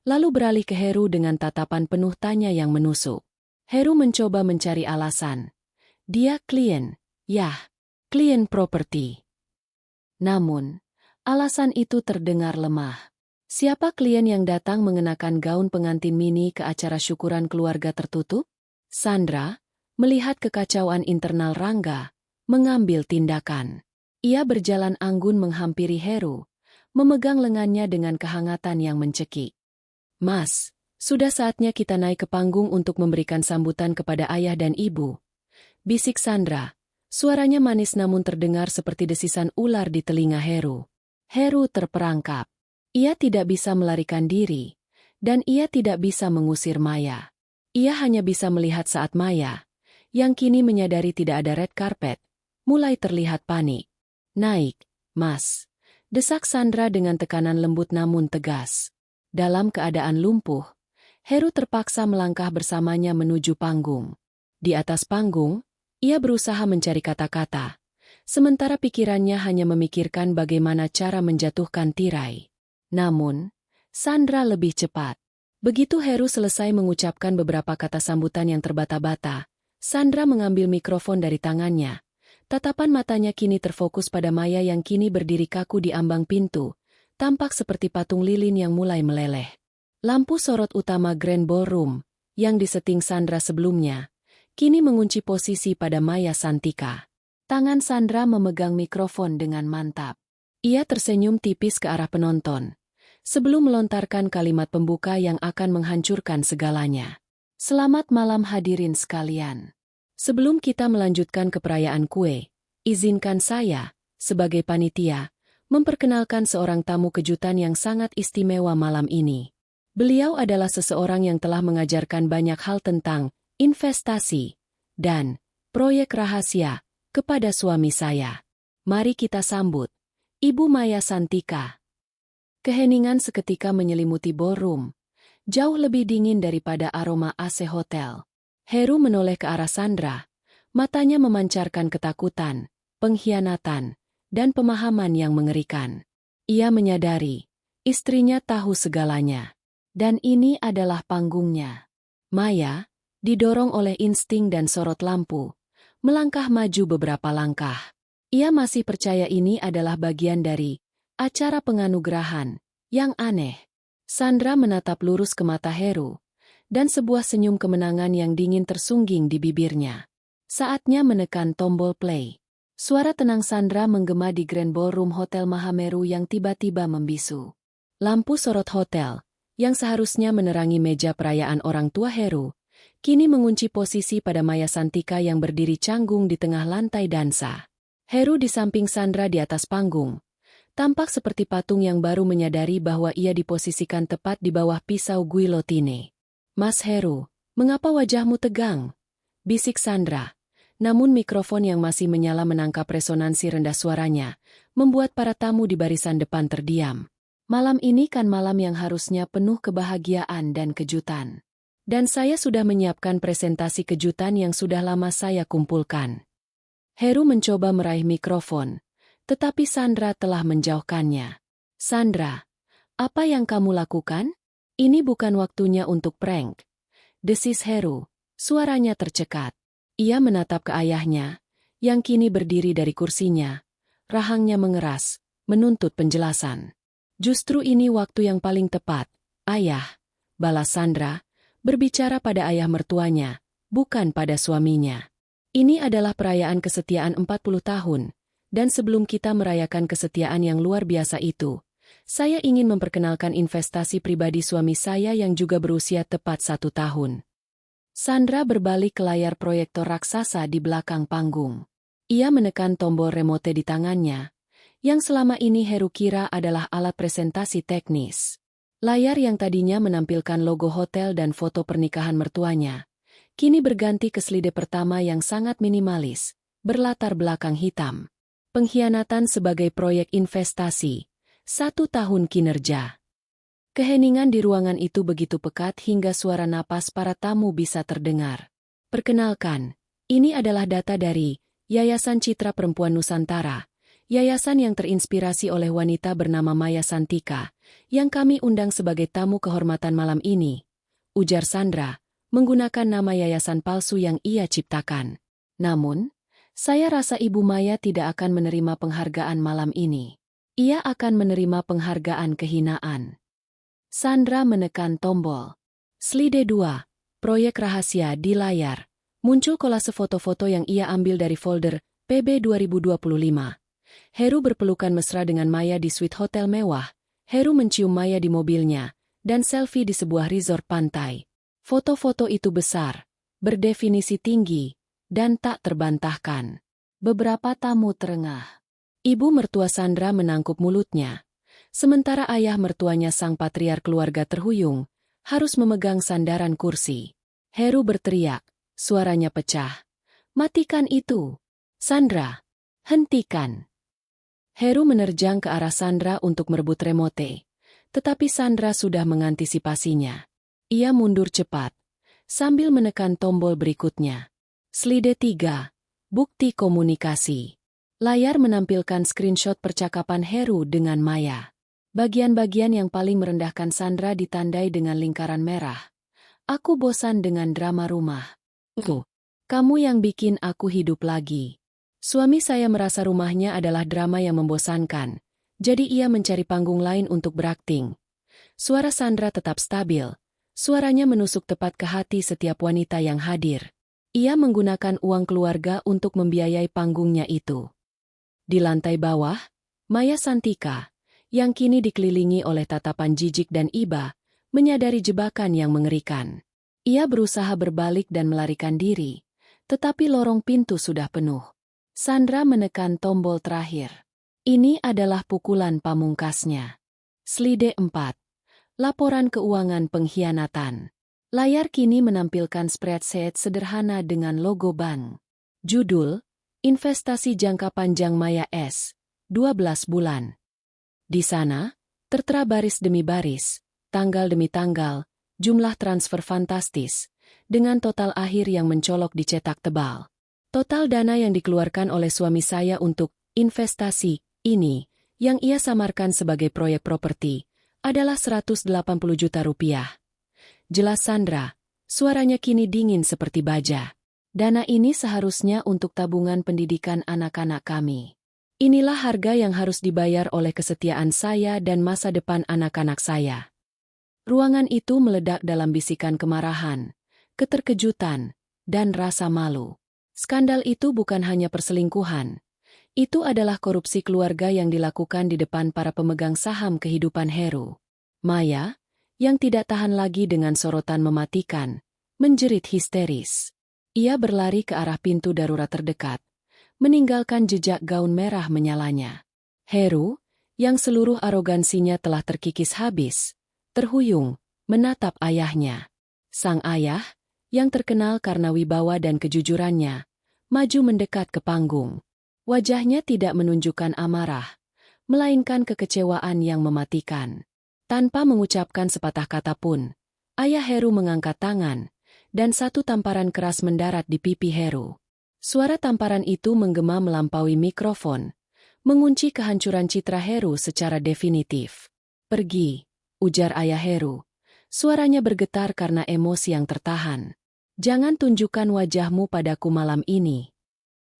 lalu beralih ke Heru dengan tatapan penuh tanya yang menusuk. Heru mencoba mencari alasan. Dia klien, yah, klien properti. Namun, alasan itu terdengar lemah. Siapa klien yang datang mengenakan gaun pengantin mini ke acara syukuran keluarga tertutup? Sandra, melihat kekacauan internal Rangga, mengambil tindakan. Ia berjalan anggun menghampiri Heru, memegang lengannya dengan kehangatan yang mencekik. Mas, Sudah saatnya kita naik ke panggung untuk memberikan sambutan kepada ayah dan ibu. Bisik Sandra. Suaranya manis namun terdengar seperti desisan ular di telinga Heru. Heru terperangkap. Ia tidak bisa melarikan diri. Dan ia tidak bisa mengusir Maya. Ia hanya bisa melihat saat Maya, yang kini menyadari tidak ada red carpet, mulai terlihat panik. Naik, Mas. Desak Sandra dengan tekanan lembut namun tegas. Dalam keadaan lumpuh, Heru terpaksa melangkah bersamanya menuju panggung. Di atas panggung, ia berusaha mencari kata-kata, sementara pikirannya hanya memikirkan bagaimana cara menjatuhkan tirai. Namun, Sandra lebih cepat. Begitu Heru selesai mengucapkan beberapa kata sambutan yang terbata-bata, Sandra mengambil mikrofon dari tangannya. Tatapan matanya kini terfokus pada Maya yang kini berdiri kaku di ambang pintu, tampak seperti patung lilin yang mulai meleleh. Lampu sorot utama Grand Ballroom, yang diseting Sandra sebelumnya, kini mengunci posisi pada Maya Santika. Tangan Sandra memegang mikrofon dengan mantap. Ia tersenyum tipis ke arah penonton, sebelum melontarkan kalimat pembuka yang akan menghancurkan segalanya. Selamat malam hadirin sekalian. Sebelum kita melanjutkan ke perayaan kue, izinkan saya, sebagai panitia, memperkenalkan seorang tamu kejutan yang sangat istimewa malam ini. Beliau adalah seseorang yang telah mengajarkan banyak hal tentang investasi dan proyek rahasia kepada suami saya. Mari kita sambut Ibu Maya Santika. Keheningan seketika menyelimuti ballroom, jauh lebih dingin daripada aroma AC hotel. Heru menoleh ke arah Sandra, matanya memancarkan ketakutan, pengkhianatan, dan pemahaman yang mengerikan. Ia menyadari, istrinya tahu segalanya. Dan ini adalah panggungnya. Maya, didorong oleh insting dan sorot lampu, melangkah maju beberapa langkah. Ia masih percaya ini adalah bagian dari acara penganugerahan yang aneh. Sandra menatap lurus ke mata Heru, dan sebuah senyum kemenangan yang dingin tersungging di bibirnya. Saatnya menekan tombol play. Suara tenang Sandra menggema di Grand Ballroom Hotel Mahameru yang tiba-tiba membisu. Lampu sorot hotel, yang seharusnya menerangi meja perayaan orang tua Heru, kini mengunci posisi pada Maya Santika yang berdiri canggung di tengah lantai dansa. Heru di samping Sandra di atas panggung, tampak seperti patung yang baru menyadari bahwa ia diposisikan tepat di bawah pisau guillotine. Mas Heru, mengapa wajahmu tegang? Bisik Sandra. Namun mikrofon yang masih menyala menangkap resonansi rendah suaranya, membuat para tamu di barisan depan terdiam. Malam ini kan malam yang harusnya penuh kebahagiaan dan kejutan. Dan saya sudah menyiapkan presentasi kejutan yang sudah lama saya kumpulkan. Heru mencoba meraih mikrofon, tetapi Sandra telah menjauhkannya. Sandra, apa yang kamu lakukan? Ini bukan waktunya untuk prank. Desis Heru, suaranya tercekat. Ia menatap ke ayahnya, yang kini berdiri dari kursinya. Rahangnya mengeras, menuntut penjelasan. Justru ini waktu yang paling tepat, ayah, balas Sandra, berbicara pada ayah mertuanya, bukan pada suaminya. Ini adalah perayaan kesetiaan 40 tahun, dan sebelum kita merayakan kesetiaan yang luar biasa itu, saya ingin memperkenalkan investasi pribadi suami saya yang juga berusia tepat 1 tahun. Sandra berbalik ke layar proyektor raksasa di belakang panggung. Ia menekan tombol remote di tangannya, yang selama ini Heru kira adalah alat presentasi teknis. Layar yang tadinya menampilkan logo hotel dan foto pernikahan mertuanya, kini berganti ke slide pertama yang sangat minimalis, berlatar belakang hitam. Pengkhianatan sebagai proyek investasi, 1 tahun kinerja. Keheningan di ruangan itu begitu pekat hingga suara napas para tamu bisa terdengar. Perkenalkan, ini adalah data dari Yayasan Citra Perempuan Nusantara, yayasan yang terinspirasi oleh wanita bernama Maya Santika, yang kami undang sebagai tamu kehormatan malam ini, ujar Sandra, menggunakan nama yayasan palsu yang ia ciptakan. Namun, saya rasa Ibu Maya tidak akan menerima penghargaan malam ini. Ia akan menerima penghargaan kehinaan. Sandra menekan tombol. Slide 2, proyek rahasia di layar. Muncul kolase foto-foto yang ia ambil dari folder PB 2025. Heru berpelukan mesra dengan Maya di suite hotel mewah. Heru mencium Maya di mobilnya, dan selfie di sebuah resort pantai. Foto-foto itu besar, berdefinisi tinggi, dan tak terbantahkan. Beberapa tamu terengah. Ibu mertua Sandra menangkup mulutnya, sementara ayah mertuanya sang patriark keluarga terhuyung, harus memegang sandaran kursi. Heru berteriak, suaranya pecah. "Matikan itu! Sandra! Hentikan!" Heru menerjang ke arah Sandra untuk merebut remote, tetapi Sandra sudah mengantisipasinya. Ia mundur cepat, sambil menekan tombol berikutnya. Slide 3. Bukti komunikasi. Layar menampilkan screenshot percakapan Heru dengan Maya. Bagian-bagian yang paling merendahkan Sandra ditandai dengan lingkaran merah. "Aku bosan dengan drama rumah. Kamu yang bikin aku hidup lagi. Suami saya merasa rumahnya adalah drama yang membosankan, jadi ia mencari panggung lain untuk berakting." Suara Sandra tetap stabil. Suaranya menusuk tepat ke hati setiap wanita yang hadir. Ia menggunakan uang keluarga untuk membiayai panggungnya itu. Di lantai bawah, Maya Santika, yang kini dikelilingi oleh tatapan jijik dan iba, menyadari jebakan yang mengerikan. Ia berusaha berbalik dan melarikan diri, tetapi lorong pintu sudah penuh. Sandra menekan tombol terakhir. Ini adalah pukulan pamungkasnya. Slide 4. Laporan keuangan pengkhianatan. Layar kini menampilkan spreadsheet sederhana dengan logo bank. Judul, Investasi Jangka Panjang Maya S. 12 bulan. Di sana, tertera baris demi baris, tanggal demi tanggal, jumlah transfer fantastis, dengan total akhir yang mencolok dicetak tebal. Total dana yang dikeluarkan oleh suami saya untuk investasi ini, yang ia samarkan sebagai proyek properti, adalah 180 juta rupiah. Jelas Sandra, suaranya kini dingin seperti baja. "Dana ini seharusnya untuk tabungan pendidikan anak-anak kami. Inilah harga yang harus dibayar oleh kesetiaan saya dan masa depan anak-anak saya." Ruangan itu meledak dalam bisikan kemarahan, keterkejutan, dan rasa malu. Skandal itu bukan hanya perselingkuhan. Itu adalah korupsi keluarga yang dilakukan di depan para pemegang saham kehidupan Heru. Maya, yang tidak tahan lagi dengan sorotan mematikan, menjerit histeris. Ia berlari ke arah pintu darurat terdekat, meninggalkan jejak gaun merah menyalanya. Heru, yang seluruh arogansinya telah terkikis habis, terhuyung, menatap ayahnya. Sang ayah, yang terkenal karena wibawa dan kejujurannya, maju mendekat ke panggung. Wajahnya tidak menunjukkan amarah, melainkan kekecewaan yang mematikan. Tanpa mengucapkan sepatah kata pun, ayah Heru mengangkat tangan, dan satu tamparan keras mendarat di pipi Heru. Suara tamparan itu menggema melampaui mikrofon, mengunci kehancuran citra Heru secara definitif. "Pergi," ujar ayah Heru. Suaranya bergetar karena emosi yang tertahan. "Jangan tunjukkan wajahmu padaku malam ini."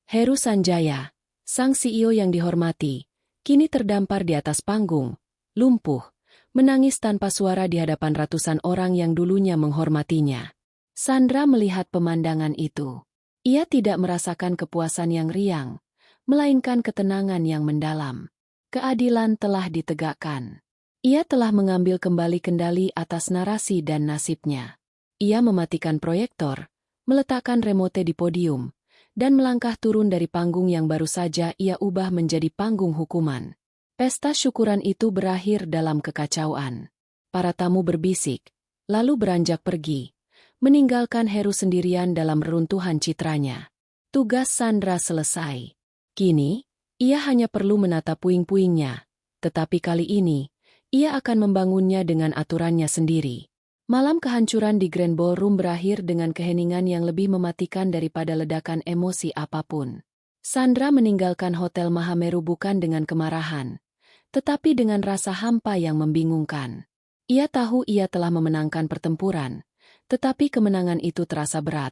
Heru Sanjaya, sang CEO yang dihormati, kini terdampar di atas panggung, lumpuh, menangis tanpa suara di hadapan ratusan orang yang dulunya menghormatinya. Sandra melihat pemandangan itu. Ia tidak merasakan kepuasan yang riang, melainkan ketenangan yang mendalam. Keadilan telah ditegakkan. Ia telah mengambil kembali kendali atas narasi dan nasibnya. Ia mematikan proyektor, meletakkan remote di podium, dan melangkah turun dari panggung yang baru saja ia ubah menjadi panggung hukuman. Pesta syukuran itu berakhir dalam kekacauan. Para tamu berbisik, lalu beranjak pergi, meninggalkan Heru sendirian dalam reruntuhan citranya. Tugas Sandra selesai. Kini, ia hanya perlu menata puing-puingnya, tetapi kali ini, ia akan membangunnya dengan aturannya sendiri. Malam kehancuran di Grand Ballroom berakhir dengan keheningan yang lebih mematikan daripada ledakan emosi apapun. Sandra meninggalkan Hotel Mahameru bukan dengan kemarahan, tetapi dengan rasa hampa yang membingungkan. Ia tahu ia telah memenangkan pertempuran, tetapi kemenangan itu terasa berat,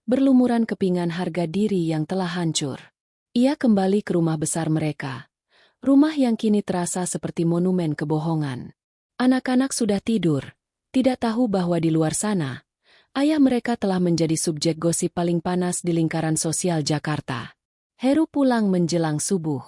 berlumuran kepingan harga diri yang telah hancur. Ia kembali ke rumah besar mereka, rumah yang kini terasa seperti monumen kebohongan. Anak-anak sudah tidur, tidak tahu bahwa di luar sana, ayah mereka telah menjadi subjek gosip paling panas di lingkaran sosial Jakarta. Heru pulang menjelang subuh.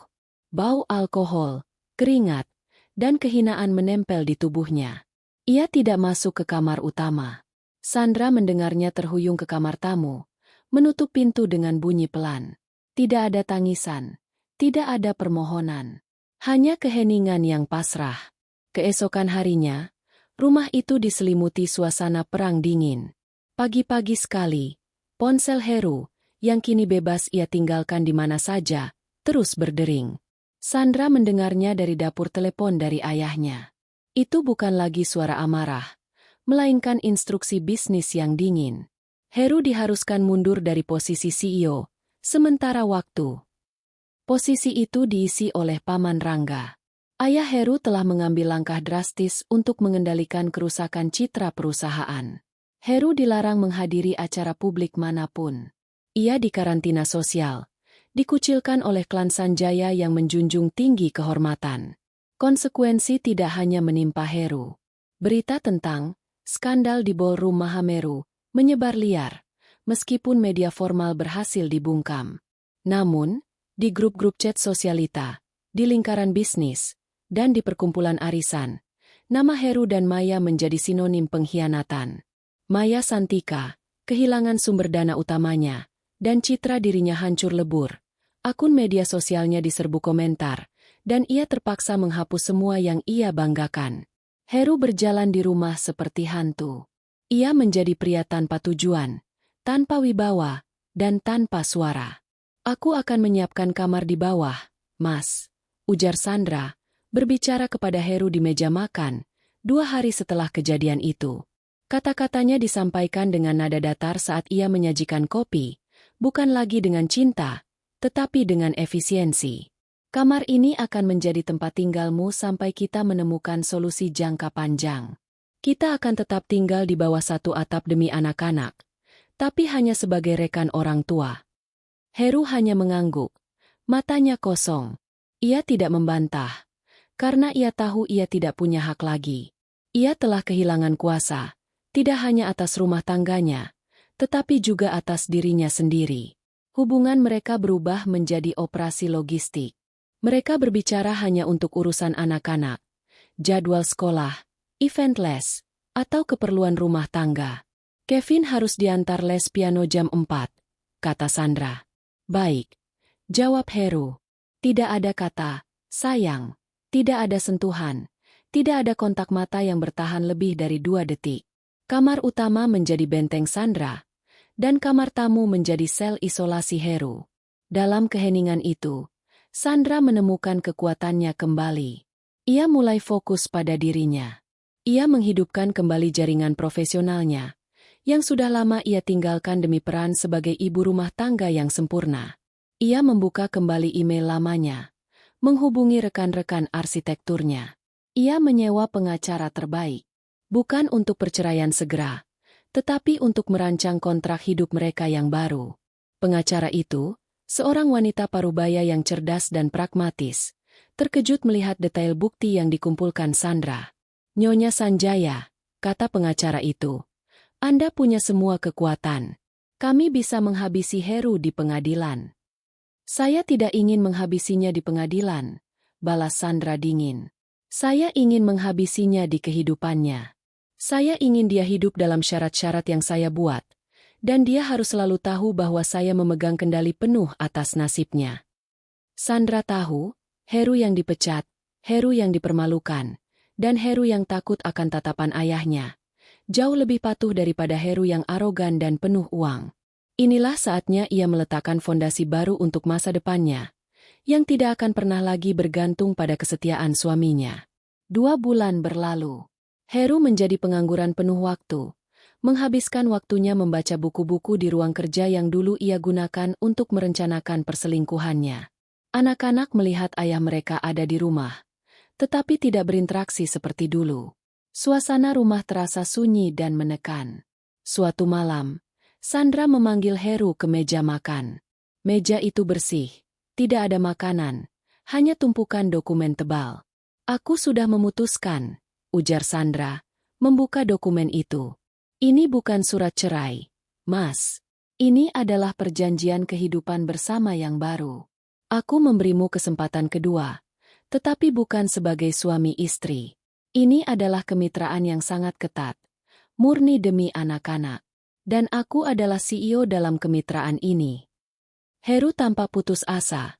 Bau alkohol, keringat, dan kehinaan menempel di tubuhnya. Ia tidak masuk ke kamar utama. Sandra mendengarnya terhuyung ke kamar tamu, menutup pintu dengan bunyi pelan. Tidak ada tangisan, tidak ada permohonan. Hanya keheningan yang pasrah. Keesokan harinya, rumah itu diselimuti suasana perang dingin. Pagi-pagi sekali, ponsel Heru, yang kini bebas ia tinggalkan di mana saja, terus berdering. Sandra mendengarnya dari dapur telepon dari ayahnya. Itu bukan lagi suara amarah, melainkan instruksi bisnis yang dingin. Heru diharuskan mundur dari posisi CEO, sementara posisi itu diisi oleh Paman Rangga. Ayah Heru telah mengambil langkah drastis untuk mengendalikan kerusakan citra perusahaan. Heru dilarang menghadiri acara publik manapun. Ia dikarantina sosial, dikucilkan oleh klan Sanjaya yang menjunjung tinggi kehormatan. Konsekuensi tidak hanya menimpa Heru. Berita tentang skandal di ballroom Mahameru menyebar liar, meskipun media formal berhasil dibungkam. Namun, di grup-grup chat sosialita, di lingkaran bisnis, dan di perkumpulan arisan, nama Heru dan Maya menjadi sinonim pengkhianatan. Maya Santika, kehilangan sumber dana utamanya, dan citra dirinya hancur lebur. Akun media sosialnya diserbu komentar, dan ia terpaksa menghapus semua yang ia banggakan. Heru berjalan di rumah seperti hantu. Ia menjadi pria tanpa tujuan, tanpa wibawa, dan tanpa suara. "Aku akan menyiapkan kamar di bawah, Mas," ujar Sandra, berbicara kepada Heru di meja makan, 2 hari setelah kejadian itu. Kata-katanya disampaikan dengan nada datar saat ia menyajikan kopi, bukan lagi dengan cinta, tetapi dengan efisiensi. "Kamar ini akan menjadi tempat tinggalmu sampai kita menemukan solusi jangka panjang. Kita akan tetap tinggal di bawah satu atap demi anak-anak, tapi hanya sebagai rekan orang tua." Heru hanya mengangguk, matanya kosong. Ia tidak membantah, karena ia tahu ia tidak punya hak lagi. Ia telah kehilangan kuasa, tidak hanya atas rumah tangganya, tetapi juga atas dirinya sendiri. Hubungan mereka berubah menjadi operasi logistik. Mereka berbicara hanya untuk urusan anak-anak, jadwal sekolah, event les, atau keperluan rumah tangga. "Kevin harus diantar les piano jam 4, kata Sandra. "Baik," jawab Heru. Tidak ada kata, sayang, tidak ada sentuhan, tidak ada kontak mata yang bertahan lebih dari 2 detik. Kamar utama menjadi benteng Sandra, dan kamar tamu menjadi sel isolasi Heru. Dalam keheningan itu, Sandra menemukan kekuatannya kembali. Ia mulai fokus pada dirinya. Ia menghidupkan kembali jaringan profesionalnya, yang sudah lama ia tinggalkan demi peran sebagai ibu rumah tangga yang sempurna. Ia membuka kembali email lamanya, menghubungi rekan-rekan arsitekturnya. Ia menyewa pengacara terbaik, bukan untuk perceraian segera, tetapi untuk merancang kontrak hidup mereka yang baru. Pengacara itu, seorang wanita parubaya yang cerdas dan pragmatis, terkejut melihat detail bukti yang dikumpulkan Sandra. "Nyonya Sanjaya," kata pengacara itu, "Anda punya semua kekuatan. Kami bisa menghabisi Heru di pengadilan." "Saya tidak ingin menghabisinya di pengadilan," balas Sandra dingin. "Saya ingin menghabisinya di kehidupannya. Saya ingin dia hidup dalam syarat-syarat yang saya buat. Dan dia harus selalu tahu bahwa saya memegang kendali penuh atas nasibnya." Sandra tahu, Heru yang dipecat, Heru yang dipermalukan, dan Heru yang takut akan tatapan ayahnya, jauh lebih patuh daripada Heru yang arogan dan penuh uang. Inilah saatnya ia meletakkan fondasi baru untuk masa depannya, yang tidak akan pernah lagi bergantung pada kesetiaan suaminya. 2 bulan berlalu. Heru menjadi pengangguran penuh waktu, menghabiskan waktunya membaca buku-buku di ruang kerja yang dulu ia gunakan untuk merencanakan perselingkuhannya. Anak-anak melihat ayah mereka ada di rumah, tetapi tidak berinteraksi seperti dulu. Suasana rumah terasa sunyi dan menekan. Suatu malam, Sandra memanggil Heru ke meja makan. Meja itu bersih, tidak ada makanan, hanya tumpukan dokumen tebal. "Aku sudah memutuskan," ujar Sandra, membuka dokumen itu. "Ini bukan surat cerai, Mas. Ini adalah perjanjian kehidupan bersama yang baru. Aku memberimu kesempatan kedua, tetapi bukan sebagai suami istri. Ini adalah kemitraan yang sangat ketat, murni demi anak-anak. Dan aku adalah CEO dalam kemitraan ini. Heru tampak putus asa,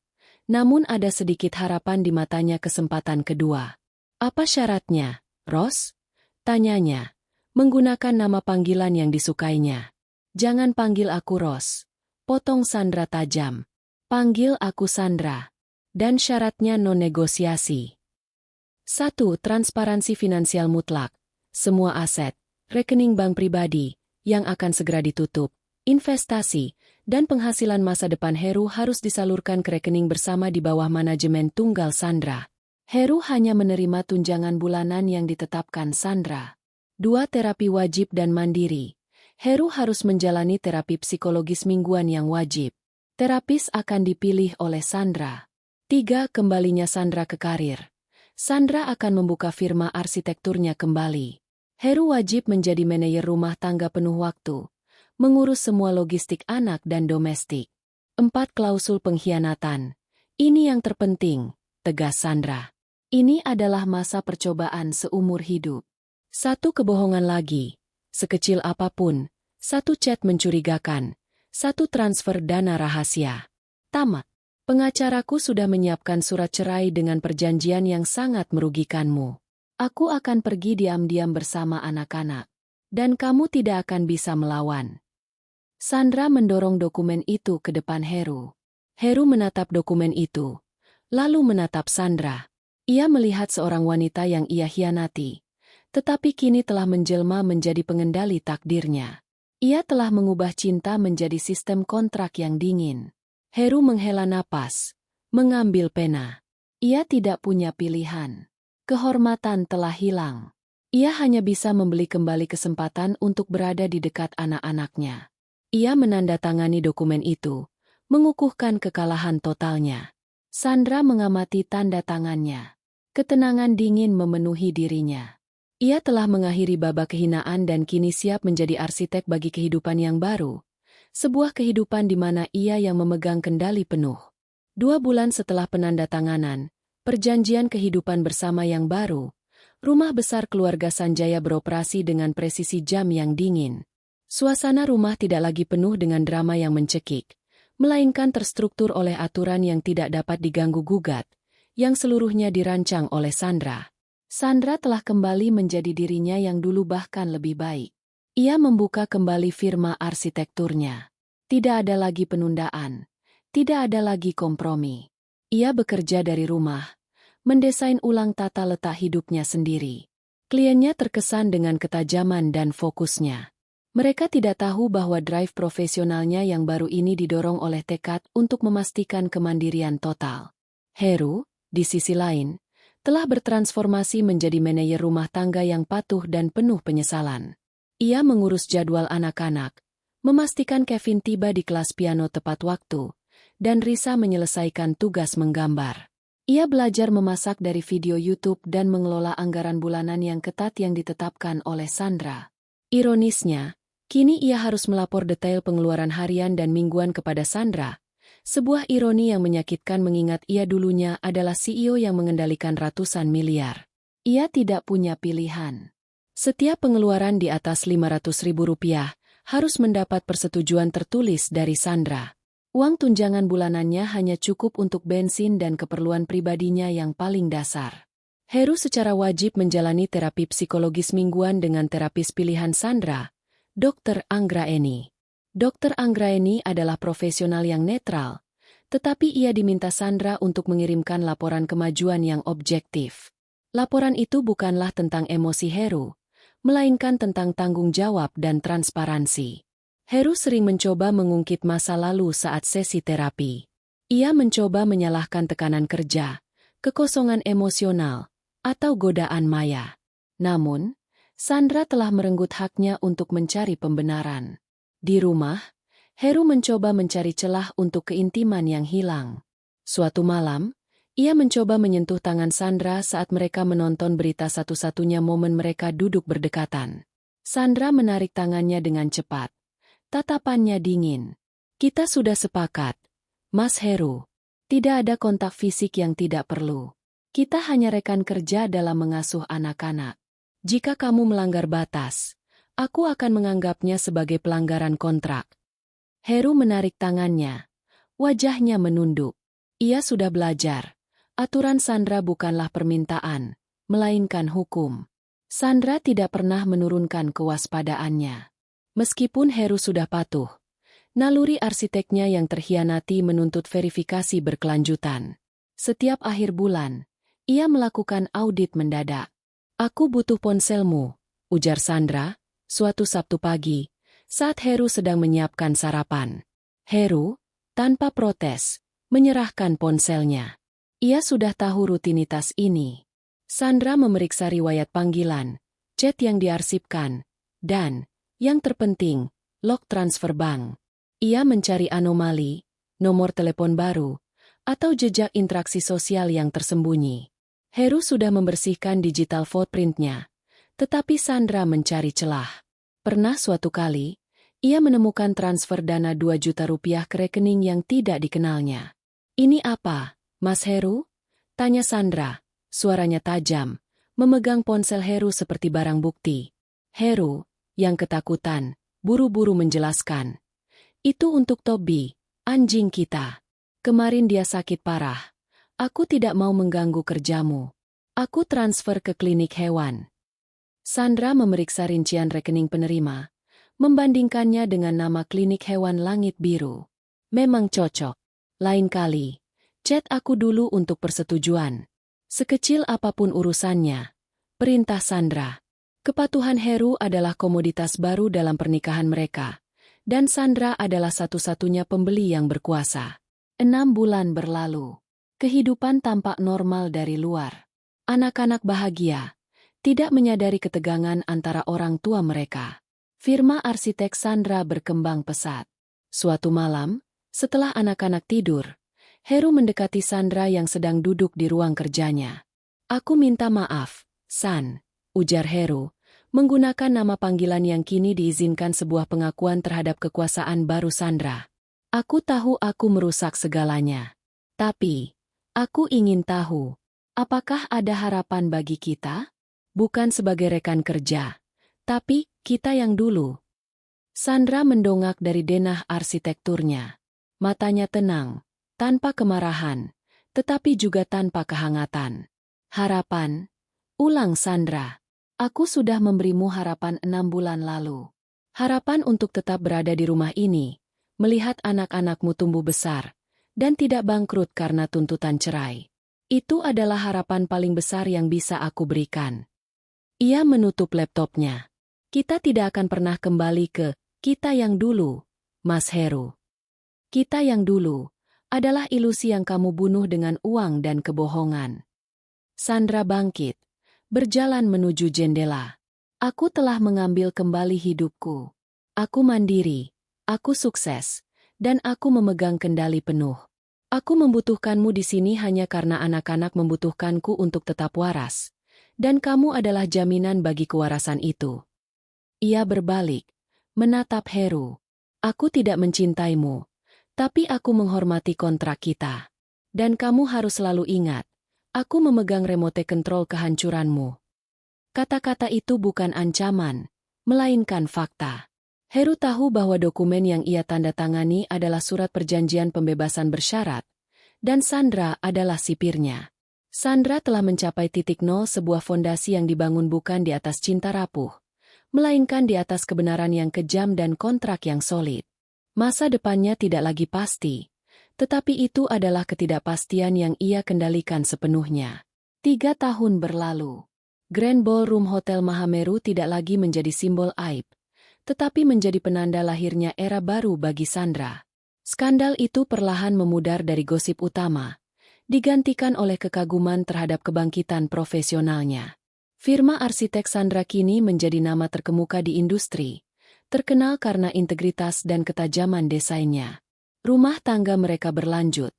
namun ada sedikit harapan di matanya kesempatan kedua. Apa syaratnya, Ross? Tanyanya, menggunakan nama panggilan yang disukainya. Jangan panggil aku Ross. Potong Sandra tajam. Panggil aku Sandra. Dan syaratnya non-negosiasi. 1. Transparansi finansial mutlak. Semua aset, rekening bank pribadi, yang akan segera ditutup, investasi, dan penghasilan masa depan Heru harus disalurkan ke rekening bersama di bawah manajemen tunggal Sandra. Heru hanya menerima tunjangan bulanan yang ditetapkan Sandra. 2. Terapi wajib dan mandiri. Heru harus menjalani terapi psikologis mingguan yang wajib. Terapis akan dipilih oleh Sandra. 3. Kembalinya Sandra ke karir. Sandra akan membuka firma arsitekturnya kembali. Heru wajib menjadi manajer rumah tangga penuh waktu, mengurus semua logistik anak dan domestik. 4. Klausul pengkhianatan. Ini yang terpenting, tegas Sandra. Ini adalah masa percobaan seumur hidup. 1 kebohongan lagi, sekecil apapun, 1 chat mencurigakan, 1 transfer dana rahasia. Tamat. Pengacaraku sudah menyiapkan surat cerai dengan perjanjian yang sangat merugikanmu. Aku akan pergi diam-diam bersama anak-anak. Dan kamu tidak akan bisa melawan. Sandra mendorong dokumen itu ke depan Heru. Heru menatap dokumen itu, lalu menatap Sandra. Ia melihat seorang wanita yang ia hianati, tetapi kini telah menjelma menjadi pengendali takdirnya. Ia telah mengubah cinta menjadi sistem kontrak yang dingin. Heru menghela napas, mengambil pena. Ia tidak punya pilihan. Kehormatan telah hilang. Ia hanya bisa membeli kembali kesempatan untuk berada di dekat anak-anaknya. Ia menandatangani dokumen itu, mengukuhkan kekalahan totalnya. Sandra mengamati tanda tangannya. Ketenangan dingin memenuhi dirinya. Ia telah mengakhiri babak kehinaan dan kini siap menjadi arsitek bagi kehidupan yang baru. Sebuah kehidupan di mana ia yang memegang kendali penuh. 2 bulan setelah penandatanganan, perjanjian kehidupan bersama yang baru, rumah besar keluarga Sanjaya beroperasi dengan presisi jam yang dingin. Suasana rumah tidak lagi penuh dengan drama yang mencekik, melainkan terstruktur oleh aturan yang tidak dapat diganggu-gugat, yang seluruhnya dirancang oleh Sandra. Sandra telah kembali menjadi dirinya yang dulu bahkan lebih baik. Ia membuka kembali firma arsitekturnya. Tidak ada lagi penundaan, tidak ada lagi kompromi. Ia bekerja dari rumah, mendesain ulang tata letak hidupnya sendiri. Kliennya terkesan dengan ketajaman dan fokusnya. Mereka tidak tahu bahwa drive profesionalnya yang baru ini didorong oleh tekad untuk memastikan kemandirian total. Heru, di sisi lain, telah bertransformasi menjadi manajer rumah tangga yang patuh dan penuh penyesalan. Ia mengurus jadwal anak-anak, memastikan Kevin tiba di kelas piano tepat waktu, dan Risa menyelesaikan tugas menggambar. Ia belajar memasak dari video YouTube dan mengelola anggaran bulanan yang ketat yang ditetapkan oleh Sandra. Ironisnya, kini ia harus melapor detail pengeluaran harian dan mingguan kepada Sandra. Sebuah ironi yang menyakitkan mengingat ia dulunya adalah CEO yang mengendalikan ratusan miliar. Ia tidak punya pilihan. Setiap pengeluaran di atas Rp500.000 harus mendapat persetujuan tertulis dari Sandra. Uang tunjangan bulanannya hanya cukup untuk bensin dan keperluan pribadinya yang paling dasar. Heru secara wajib menjalani terapi psikologis mingguan dengan terapis pilihan Sandra, Dr. Anggraeni. Dr. Anggraeni adalah profesional yang netral, tetapi ia diminta Sandra untuk mengirimkan laporan kemajuan yang objektif. Laporan itu bukanlah tentang emosi Heru, melainkan tentang tanggung jawab dan transparansi. Heru sering mencoba mengungkit masa lalu saat sesi terapi. Ia mencoba menyalahkan tekanan kerja, kekosongan emosional, atau godaan maya. Namun, Sandra telah merenggut haknya untuk mencari pembenaran. Di rumah, Heru mencoba mencari celah untuk keintiman yang hilang. Suatu malam, ia mencoba menyentuh tangan Sandra saat mereka menonton berita satu-satunya momen mereka duduk berdekatan. Sandra menarik tangannya dengan cepat. Tatapannya dingin. Kita sudah sepakat, Mas Heru. Tidak ada kontak fisik yang tidak perlu. Kita hanya rekan kerja dalam mengasuh anak-anak. Jika kamu melanggar batas, aku akan menganggapnya sebagai pelanggaran kontrak. Heru menarik tangannya. Wajahnya menunduk. Ia sudah belajar. Aturan Sandra bukanlah permintaan, melainkan hukum. Sandra tidak pernah menurunkan kewaspadaannya. Meskipun Heru sudah patuh, naluri arsiteknya yang terhianati menuntut verifikasi berkelanjutan. Setiap akhir bulan, ia melakukan audit mendadak. Aku butuh ponselmu, ujar Sandra, suatu Sabtu pagi, saat Heru sedang menyiapkan sarapan. Heru, tanpa protes, menyerahkan ponselnya. Ia sudah tahu rutinitas ini. Sandra memeriksa riwayat panggilan, chat yang diarsipkan, dan, yang terpenting, log transfer bank. Ia mencari anomali, nomor telepon baru, atau jejak interaksi sosial yang tersembunyi. Heru sudah membersihkan digital footprint-nya, tetapi Sandra mencari celah. Pernah suatu kali, ia menemukan transfer dana 2 juta rupiah ke rekening yang tidak dikenalnya. Ini apa, Mas Heru? Tanya Sandra, suaranya tajam, memegang ponsel Heru seperti barang bukti. Heru, yang ketakutan, buru-buru menjelaskan. Itu untuk Toby, anjing kita. Kemarin dia sakit parah. Aku tidak mau mengganggu kerjamu. Aku transfer ke klinik hewan. Sandra memeriksa rincian rekening penerima, membandingkannya dengan nama klinik hewan Langit Biru. Memang cocok. Lain kali, chat aku dulu untuk persetujuan. Sekecil apapun urusannya, perintah Sandra. Kepatuhan Heru adalah komoditas baru dalam pernikahan mereka, dan Sandra adalah satu-satunya pembeli yang berkuasa. 6 bulan berlalu. Kehidupan tampak normal dari luar. Anak-anak bahagia, tidak menyadari ketegangan antara orang tua mereka. Firma arsitek Sandra berkembang pesat. Suatu malam, setelah anak-anak tidur, Heru mendekati Sandra yang sedang duduk di ruang kerjanya. Aku minta maaf, San, ujar Heru, menggunakan nama panggilan yang kini diizinkan sebuah pengakuan terhadap kekuasaan baru Sandra. Aku tahu aku merusak segalanya. Tapi, aku ingin tahu, apakah ada harapan bagi kita? Bukan sebagai rekan kerja, tapi kita yang dulu. Sandra mendongak dari denah arsitekturnya. Matanya tenang, tanpa kemarahan, tetapi juga tanpa kehangatan. Harapan? Ulang Sandra. Aku sudah memberimu harapan 6 bulan lalu. Harapan untuk tetap berada di rumah ini, melihat anak-anakmu tumbuh besar, dan tidak bangkrut karena tuntutan cerai. Itu adalah harapan paling besar yang bisa aku berikan. Ia menutup laptopnya. Kita tidak akan pernah kembali ke kita yang dulu, Mas Heru. Kita yang dulu adalah ilusi yang kamu bunuh dengan uang dan kebohongan. Sandra bangkit, berjalan menuju jendela. Aku telah mengambil kembali hidupku. Aku mandiri, aku sukses, dan aku memegang kendali penuh. Aku membutuhkanmu di sini hanya karena anak-anak membutuhkanku untuk tetap waras, dan kamu adalah jaminan bagi kewarasan itu. Ia berbalik, menatap Heru. Aku tidak mencintaimu, tapi aku menghormati kontrak kita. Dan kamu harus selalu ingat, aku memegang remote control kehancuranmu. Kata-kata itu bukan ancaman, melainkan fakta. Heru tahu bahwa dokumen yang ia tanda tangani adalah surat perjanjian pembebasan bersyarat, dan Sandra adalah sipirnya. Sandra telah mencapai titik nol, sebuah fondasi yang dibangun bukan di atas cinta rapuh, melainkan di atas kebenaran yang kejam dan kontrak yang solid. Masa depannya tidak lagi pasti, tetapi itu adalah ketidakpastian yang ia kendalikan sepenuhnya. 3 tahun berlalu. Grand Ballroom Hotel Mahameru tidak lagi menjadi simbol aib, tetapi menjadi penanda lahirnya era baru bagi Sandra. Skandal itu perlahan memudar dari gosip utama, digantikan oleh kekaguman terhadap kebangkitan profesionalnya. Firma arsitek Sandra kini menjadi nama terkemuka di industri, terkenal karena integritas dan ketajaman desainnya. Rumah tangga mereka berlanjut,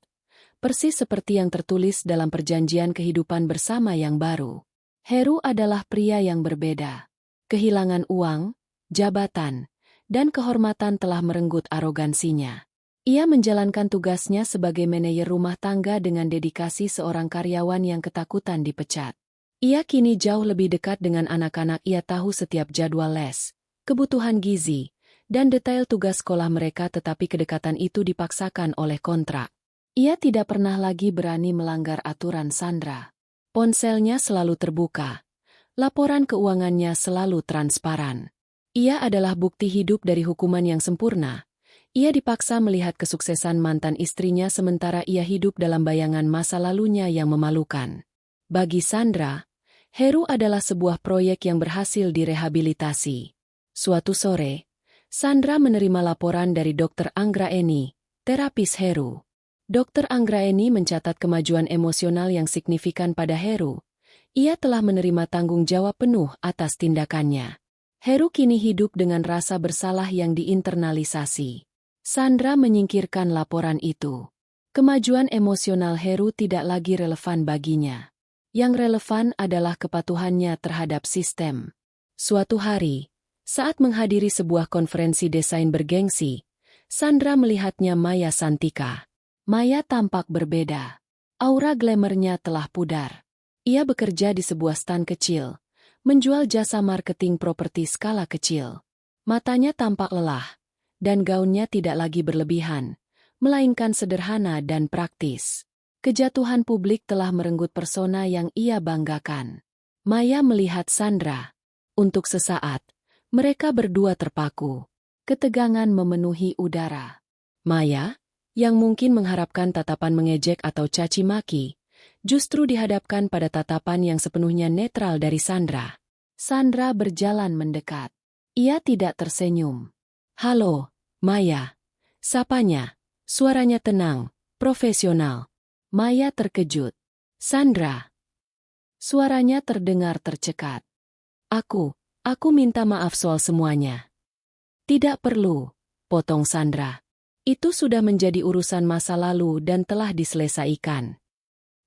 persis seperti yang tertulis dalam perjanjian kehidupan bersama yang baru. Heru adalah pria yang berbeda. Kehilangan uang, jabatan, dan kehormatan telah merenggut arogansinya. Ia menjalankan tugasnya sebagai manajer rumah tangga dengan dedikasi seorang karyawan yang ketakutan dipecat. Ia kini jauh lebih dekat dengan anak-anak. Ia tahu setiap jadwal les, kebutuhan gizi, dan detail tugas sekolah mereka, tetapi kedekatan itu dipaksakan oleh kontrak. Ia tidak pernah lagi berani melanggar aturan Sandra. Ponselnya selalu terbuka. Laporan keuangannya selalu transparan. Ia adalah bukti hidup dari hukuman yang sempurna. Ia dipaksa melihat kesuksesan mantan istrinya sementara ia hidup dalam bayangan masa lalunya yang memalukan. Bagi Sandra, Heru adalah sebuah proyek yang berhasil direhabilitasi. Suatu sore, Sandra menerima laporan dari Dr. Anggraeni, terapis Heru. Dr. Anggraeni mencatat kemajuan emosional yang signifikan pada Heru. Ia telah menerima tanggung jawab penuh atas tindakannya. Heru kini hidup dengan rasa bersalah yang diinternalisasi. Sandra menyingkirkan laporan itu. Kemajuan emosional Heru tidak lagi relevan baginya. Yang relevan adalah kepatuhannya terhadap sistem. Suatu hari, saat menghadiri sebuah konferensi desain bergengsi, Sandra melihatnya Maya Santika. Maya tampak berbeda. Aura glamournya telah pudar. Ia bekerja di sebuah stan kecil, menjual jasa marketing properti skala kecil. Matanya tampak lelah, dan gaunnya tidak lagi berlebihan, melainkan sederhana dan praktis. Kejatuhan publik telah merenggut persona yang ia banggakan. Maya melihat Sandra. Untuk sesaat, mereka berdua terpaku. Ketegangan memenuhi udara. Maya, yang mungkin mengharapkan tatapan mengejek atau caci maki, justru dihadapkan pada tatapan yang sepenuhnya netral dari Sandra. Sandra berjalan mendekat. Ia tidak tersenyum. "Halo, Maya," sapanya. Suaranya tenang, profesional. Maya terkejut. "Sandra." Suaranya terdengar tercekat. Aku minta maaf soal semuanya." "Tidak perlu," potong Sandra. "Itu sudah menjadi urusan masa lalu dan telah diselesaikan."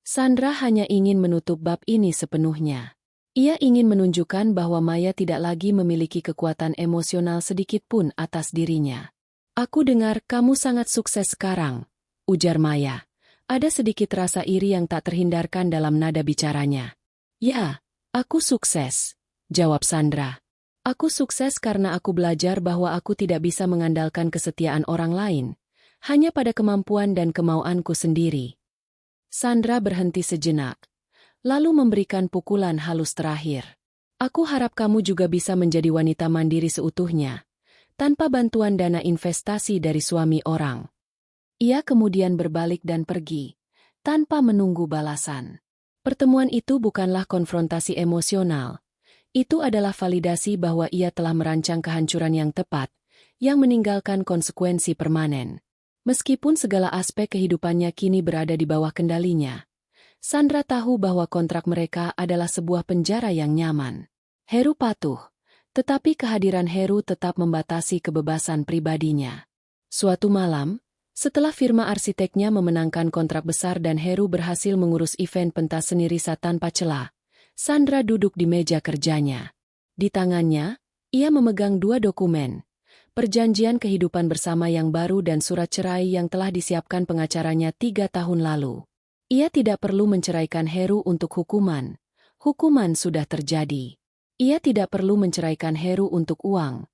Sandra hanya ingin menutup bab ini sepenuhnya. Ia ingin menunjukkan bahwa Maya tidak lagi memiliki kekuatan emosional sedikit pun atas dirinya. "Aku dengar kamu sangat sukses sekarang," ujar Maya. Ada sedikit rasa iri yang tak terhindarkan dalam nada bicaranya. "Ya, aku sukses," jawab Sandra. "Aku sukses karena aku belajar bahwa aku tidak bisa mengandalkan kesetiaan orang lain, hanya pada kemampuan dan kemauanku sendiri." Sandra berhenti sejenak, lalu memberikan pukulan halus terakhir. "Aku harap kamu juga bisa menjadi wanita mandiri seutuhnya, tanpa bantuan dana investasi dari suami orang." Ia kemudian berbalik dan pergi, tanpa menunggu balasan. Pertemuan itu bukanlah konfrontasi emosional. Itu adalah validasi bahwa ia telah merancang kehancuran yang tepat, yang meninggalkan konsekuensi permanen. Meskipun segala aspek kehidupannya kini berada di bawah kendalinya, Sandra tahu bahwa kontrak mereka adalah sebuah penjara yang nyaman. Heru patuh. Tetapi kehadiran Heru tetap membatasi kebebasan pribadinya. Suatu malam, setelah firma arsiteknya memenangkan kontrak besar dan Heru berhasil mengurus event pentas seni riset tanpa celah, Sandra duduk di meja kerjanya. Di tangannya, ia memegang dua dokumen, perjanjian kehidupan bersama yang baru dan surat cerai yang telah disiapkan pengacaranya 3 tahun lalu. Ia tidak perlu menceraikan Heru untuk hukuman. Hukuman sudah terjadi. Ia tidak perlu menceraikan Heru untuk uang.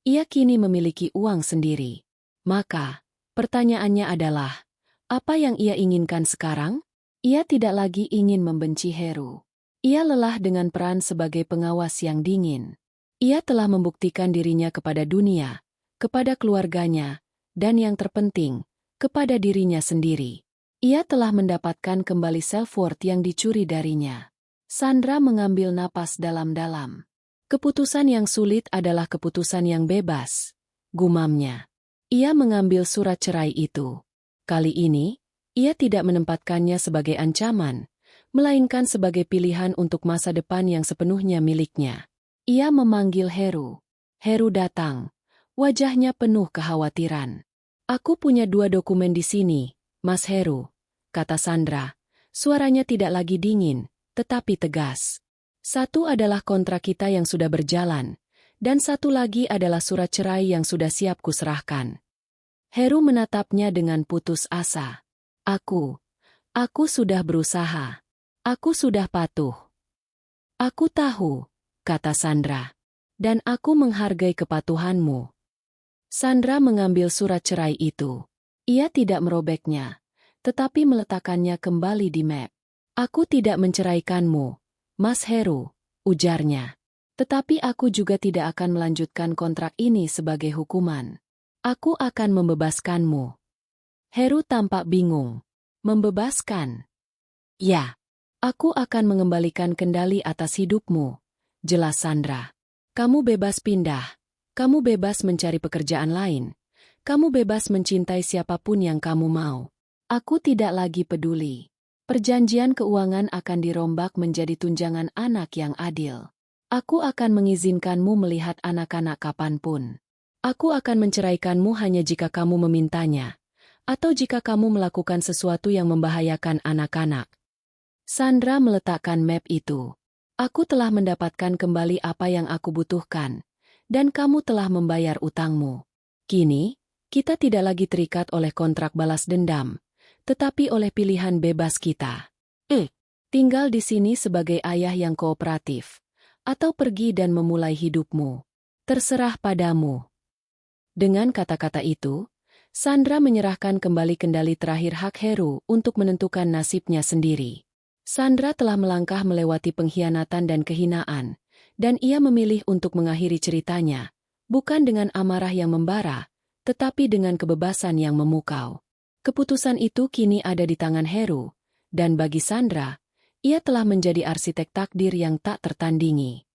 Ia kini memiliki uang sendiri. Maka, pertanyaannya adalah, apa yang ia inginkan sekarang? Ia tidak lagi ingin membenci Heru. Ia lelah dengan peran sebagai pengawas yang dingin. Ia telah membuktikan dirinya kepada dunia, kepada keluarganya, dan yang terpenting, kepada dirinya sendiri. Ia telah mendapatkan kembali self-worth yang dicuri darinya. Sandra mengambil napas dalam-dalam. "Keputusan yang sulit adalah keputusan yang bebas," gumamnya. Ia mengambil surat cerai itu. Kali ini, ia tidak menempatkannya sebagai ancaman, melainkan sebagai pilihan untuk masa depan yang sepenuhnya miliknya. Ia memanggil Heru. Heru datang. Wajahnya penuh kekhawatiran. "Aku punya 2 dokumen di sini, Mas Heru," kata Sandra. Suaranya tidak lagi dingin, tetapi tegas. "Satu adalah kontrak kita yang sudah berjalan, dan satu lagi adalah surat cerai yang sudah siap kuserahkan." Heru menatapnya dengan putus asa. Aku sudah berusaha. Aku sudah patuh. Aku tahu, kata Sandra. Dan aku menghargai kepatuhanmu. Sandra mengambil surat cerai itu. Ia tidak merobeknya, tetapi meletakkannya kembali di map. Aku tidak menceraikanmu, Mas Heru, ujarnya. Tetapi aku juga tidak akan melanjutkan kontrak ini sebagai hukuman. Aku akan membebaskanmu. Heru tampak bingung. Membebaskan? Ya. Aku akan mengembalikan kendali atas hidupmu, jelas Sandra. Kamu bebas pindah. Kamu bebas mencari pekerjaan lain. Kamu bebas mencintai siapapun yang kamu mau. Aku tidak lagi peduli. Perjanjian keuangan akan dirombak menjadi tunjangan anak yang adil. Aku akan mengizinkanmu melihat anak-anak kapanpun. Aku akan menceraikanmu hanya jika kamu memintanya, atau jika kamu melakukan sesuatu yang membahayakan anak-anak. Sandra meletakkan map itu. Aku telah mendapatkan kembali apa yang aku butuhkan, dan kamu telah membayar utangmu. Kini, kita tidak lagi terikat oleh kontrak balas dendam, tetapi oleh pilihan bebas kita. Tinggal di sini sebagai ayah yang kooperatif, atau pergi dan memulai hidupmu. Terserah padamu. Dengan kata-kata itu, Sandra menyerahkan kembali kendali terakhir hak Heru untuk menentukan nasibnya sendiri. Sandra telah melangkah melewati pengkhianatan dan kehinaan, dan ia memilih untuk mengakhiri ceritanya, bukan dengan amarah yang membara, tetapi dengan kebebasan yang memukau. Keputusan itu kini ada di tangan Heru, dan bagi Sandra, ia telah menjadi arsitek takdir yang tak tertandingi.